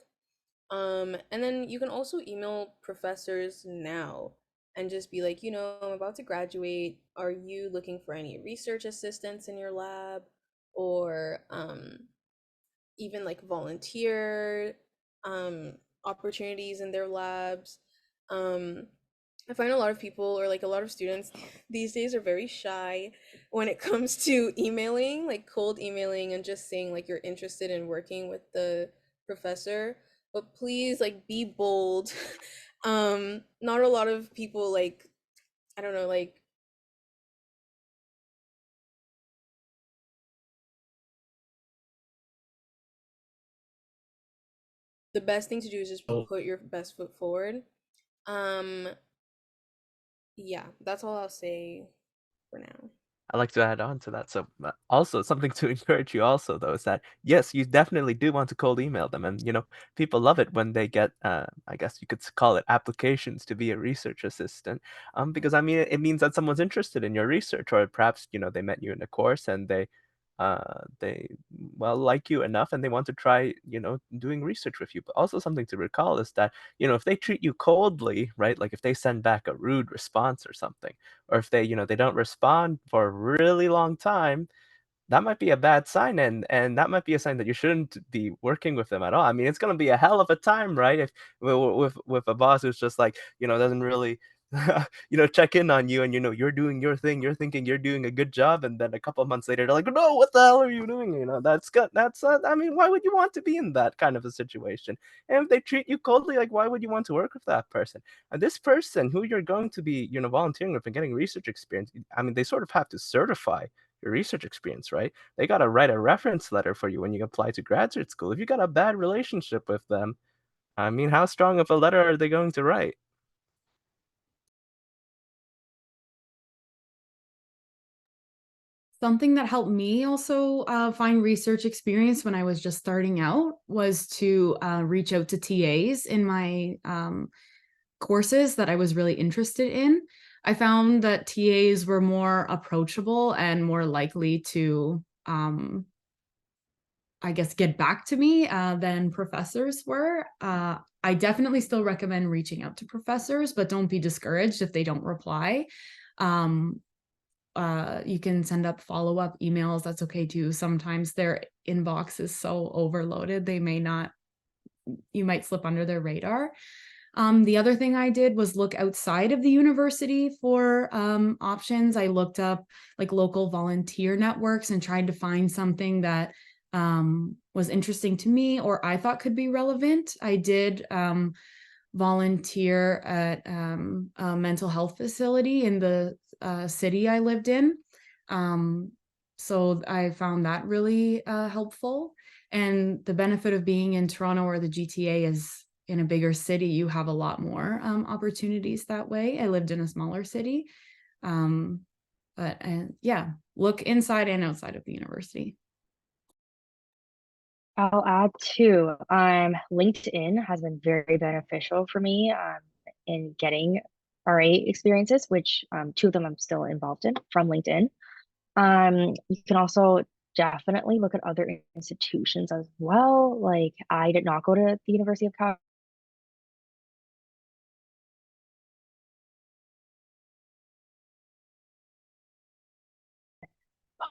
And then you can also email professors now and just be like, I'm about to graduate. Are you looking for any research assistants in your lab? Or even like volunteer opportunities in their labs. Um, I find a lot of people or like a lot of students these days are very shy when it comes to emailing, like cold emailing and just saying like you're interested in working with the professor. But please like be bold. Not a lot of people like, I don't know, like the best thing to do is just put your best foot forward. Um, yeah, that's all I'll say for now. I'd like to add on to that. So also something to encourage you also though is that yes, you definitely do want to cold email them, and people love it when they get I guess you could call it applications to be a research assistant, because I mean it means that someone's interested in your research, or perhaps they met you in a course and they they like you enough and they want to try, doing research with you. But also something to recall is that, if they treat you coldly, right, like if they send back a rude response or something, or if they don't respond for a really long time, that might be a bad sign, and that might be a sign that you shouldn't be working with them at all. I mean, it's gonna be a hell of a time, right? If with a boss who's just like, doesn't really check in on you, and you're doing your thing, you're thinking you're doing a good job, and then a couple of months later they're like, no, what the hell are you doing? That's good. That's I mean, why would you want to be in that kind of a situation? And if they treat you coldly, like, why would you want to work with that person? And this person who you're going to be, volunteering with and getting research experience, I mean, they sort of have to certify your research experience, right? They got to write a reference letter for you when you apply to graduate school. If you got a bad relationship with them, I mean, how strong of a letter are they going to write? Something that helped me also find research experience when I was just starting out was to reach out to TAs in my courses that I was really interested in. I found that TAs were more approachable and more likely to, I guess, get back to me than professors were. I definitely still recommend reaching out to professors, but don't be discouraged if they don't reply. You can send up follow-up emails. That's okay too. Sometimes their inbox is so overloaded, you might slip under their radar. The other thing I did was look outside of the university for options. I looked up like local volunteer networks and tried to find something that was interesting to me or I thought could be relevant. I did volunteer at a mental health facility in the city I lived in. So I found that really helpful. And the benefit of being in Toronto or the GTA is in a bigger city, you have a lot more opportunities that way. I lived in a smaller city. But yeah, look inside and outside of the university. I'll add too, LinkedIn has been very beneficial for me in getting RA experiences, which two of them I'm still involved in from LinkedIn. You can also definitely look at other institutions as well. Like I did not go to the University of Calgary.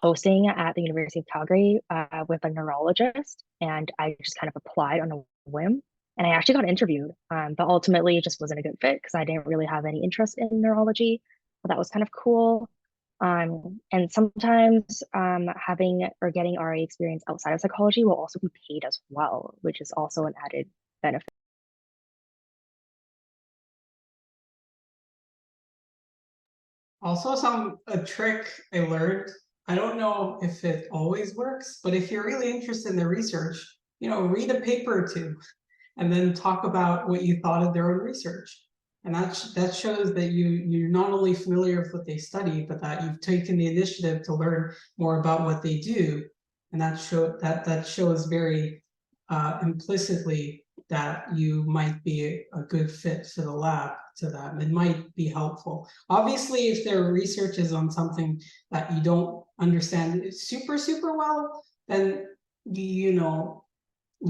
Posting at the University of Calgary with a neurologist, and I just kind of applied on a whim. And I actually got interviewed, but ultimately it just wasn't a good fit because I didn't really have any interest in neurology. But that was kind of cool. And sometimes having or getting RA experience outside of psychology will also be paid as well, which is also an added benefit. Also, a trick I learned. I don't know if it always works, but if you're really interested in the research, read a paper or two, and then talk about what you thought of their own research. And that shows that you're not only familiar with what they study, but that you've taken the initiative to learn more about what they do. And that shows very implicitly that you might be a good fit for the lab to them. It might be helpful. Obviously, if their research is on something that you don't understand super, super well, then you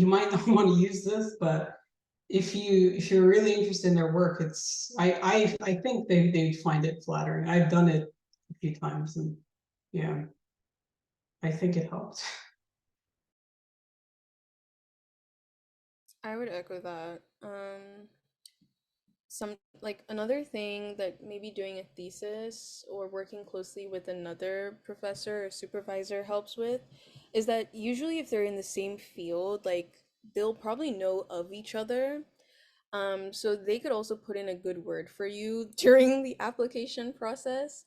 might not want to use this, but if you're really interested in their work, I think they'd find it flattering. I've done it a few times, and yeah, I think it helped. I would echo that. Another thing that maybe doing a thesis or working closely with another professor or supervisor helps with is that usually if they're in the same field, like they'll probably know of each other. So they could also put in a good word for you during the application process.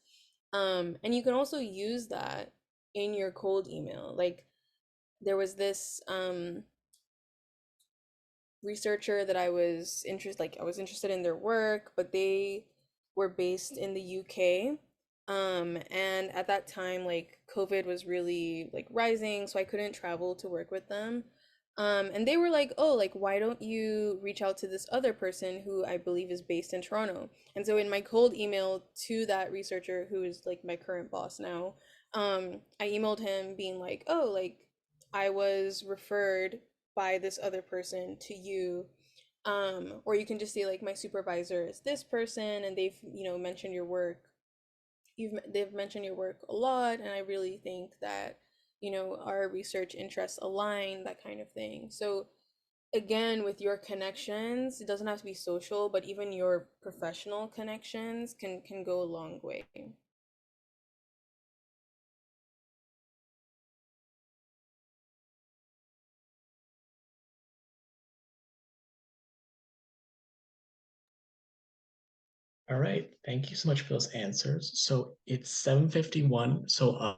And you can also use that in your cold email. Like there was this researcher that I was interested in their work, but they were based in the UK. And at that time, like COVID was really like rising, so I couldn't travel to work with them. And they were like, oh, like, why don't you reach out to this other person who I believe is based in Toronto? And so in my cold email to that researcher, who is like my current boss now, I emailed him being like, oh, like I was referred by this other person to you. Or you can just say like my supervisor is this person and they've, mentioned your work. They've mentioned your work a lot, and I really think that, our research interests align, that kind of thing. So again, with your connections, it doesn't have to be social, but even your professional connections can go a long way. All right, thank you so much for those answers. So it's 7:51. So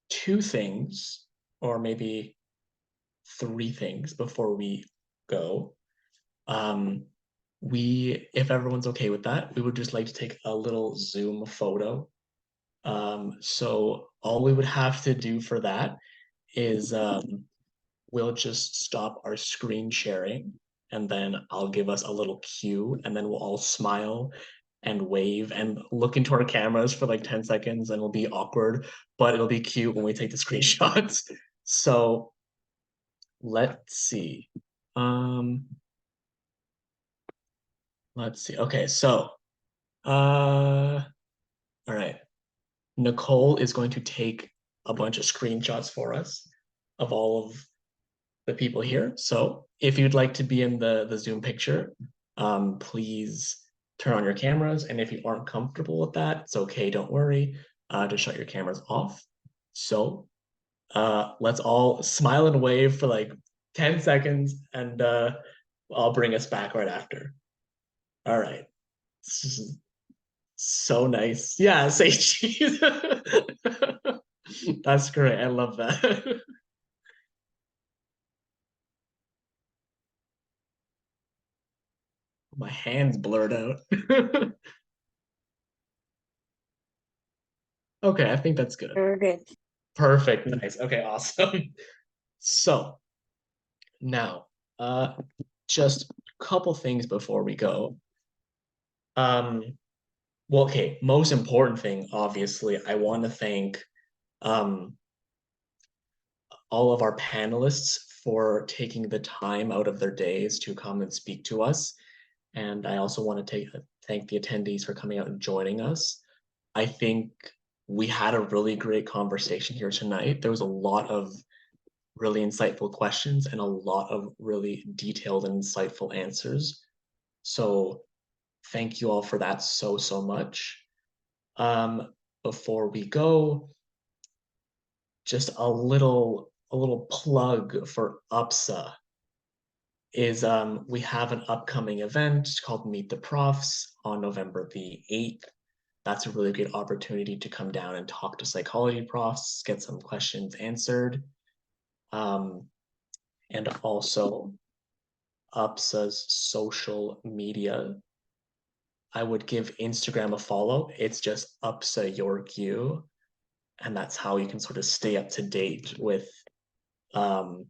two things, or maybe three things before we go. If everyone's okay with that, we would just like to take a little Zoom photo. So all we would have to do for that is we'll just stop our screen sharing, and then I'll give us a little cue, and then we'll all smile and wave and look into our cameras for like 10 seconds, and it'll be awkward, but it'll be cute when we take the screenshots. So let's see. Let's see. Okay, so all right. Nicole is going to take a bunch of screenshots for us of all of the people here. So if you'd like to be in the Zoom picture, please turn on your cameras. And if you aren't comfortable with that, it's okay, don't worry. Just shut your cameras off. So let's all smile and wave for like 10 seconds, and I'll bring us back right after. All right. This is so nice. Yeah, say cheese. That's great. I love that. My hand's blurred out. Okay, I think that's good. We're good. Perfect. Nice. Okay, awesome. So now, just a couple things before we go. Well, okay, most important thing, obviously, I want to thank all of our panelists for taking the time out of their days to come and speak to us. And I also want to thank the attendees for coming out and joining us. I think we had a really great conversation here tonight. There was a lot of really insightful questions and a lot of really detailed and insightful answers. So thank you all for that so much. Before we go, just a little plug for UPSA is we have an upcoming event called Meet the Profs on November the 8th. That's a really good opportunity to come down and talk to psychology profs, get some questions answered. And also UPSA's social media. I would give Instagram a follow. It's just UPSA York U. And that's how you can sort of stay up to date with UPSA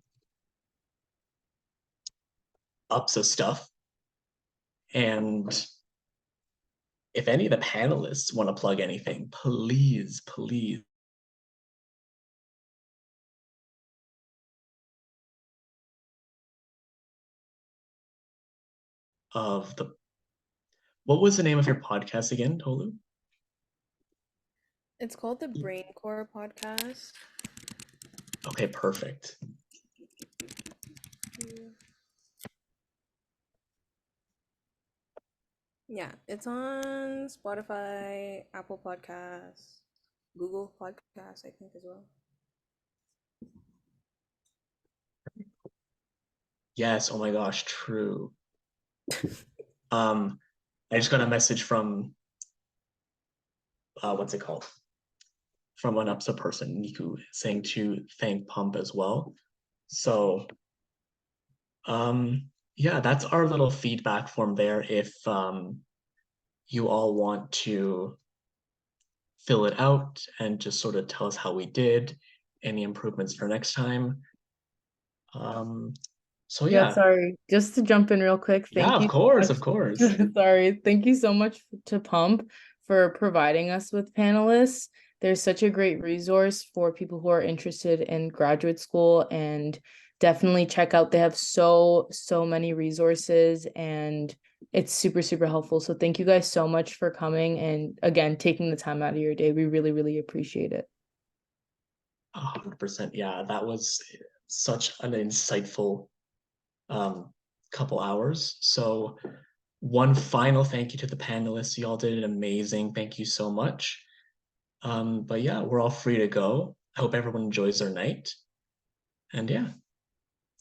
stuff. And if any of the panelists want to plug anything, please. What was the name of your podcast again, Tolu? It's called the Brain Core podcast. Okay, perfect. Yeah, it's on Spotify, Apple Podcasts, Google Podcasts, I think as well. Yes, oh my gosh, true. I just got a message from what's it called? From an UPSA person, Niku, saying to thank Pump as well. So yeah, that's our little feedback form there. If you all want to fill it out and just sort of tell us how we did, any improvements for next time. So Yeah, yeah, sorry. Just to jump in real quick, yeah, thank of you so course, much. of course. Sorry. Thank you so much to Pump for providing us with panelists. There's such a great resource for people who are interested in graduate school, and definitely check out. They have so many resources, and it's super helpful. So thank you guys so much for coming and again taking the time out of your day. We really appreciate it. 100%. Yeah, that was such an insightful couple hours. So one final thank you to the panelists. You all did it amazing. Thank you so much. But yeah, we're all free to go. I hope everyone enjoys their night. And yeah.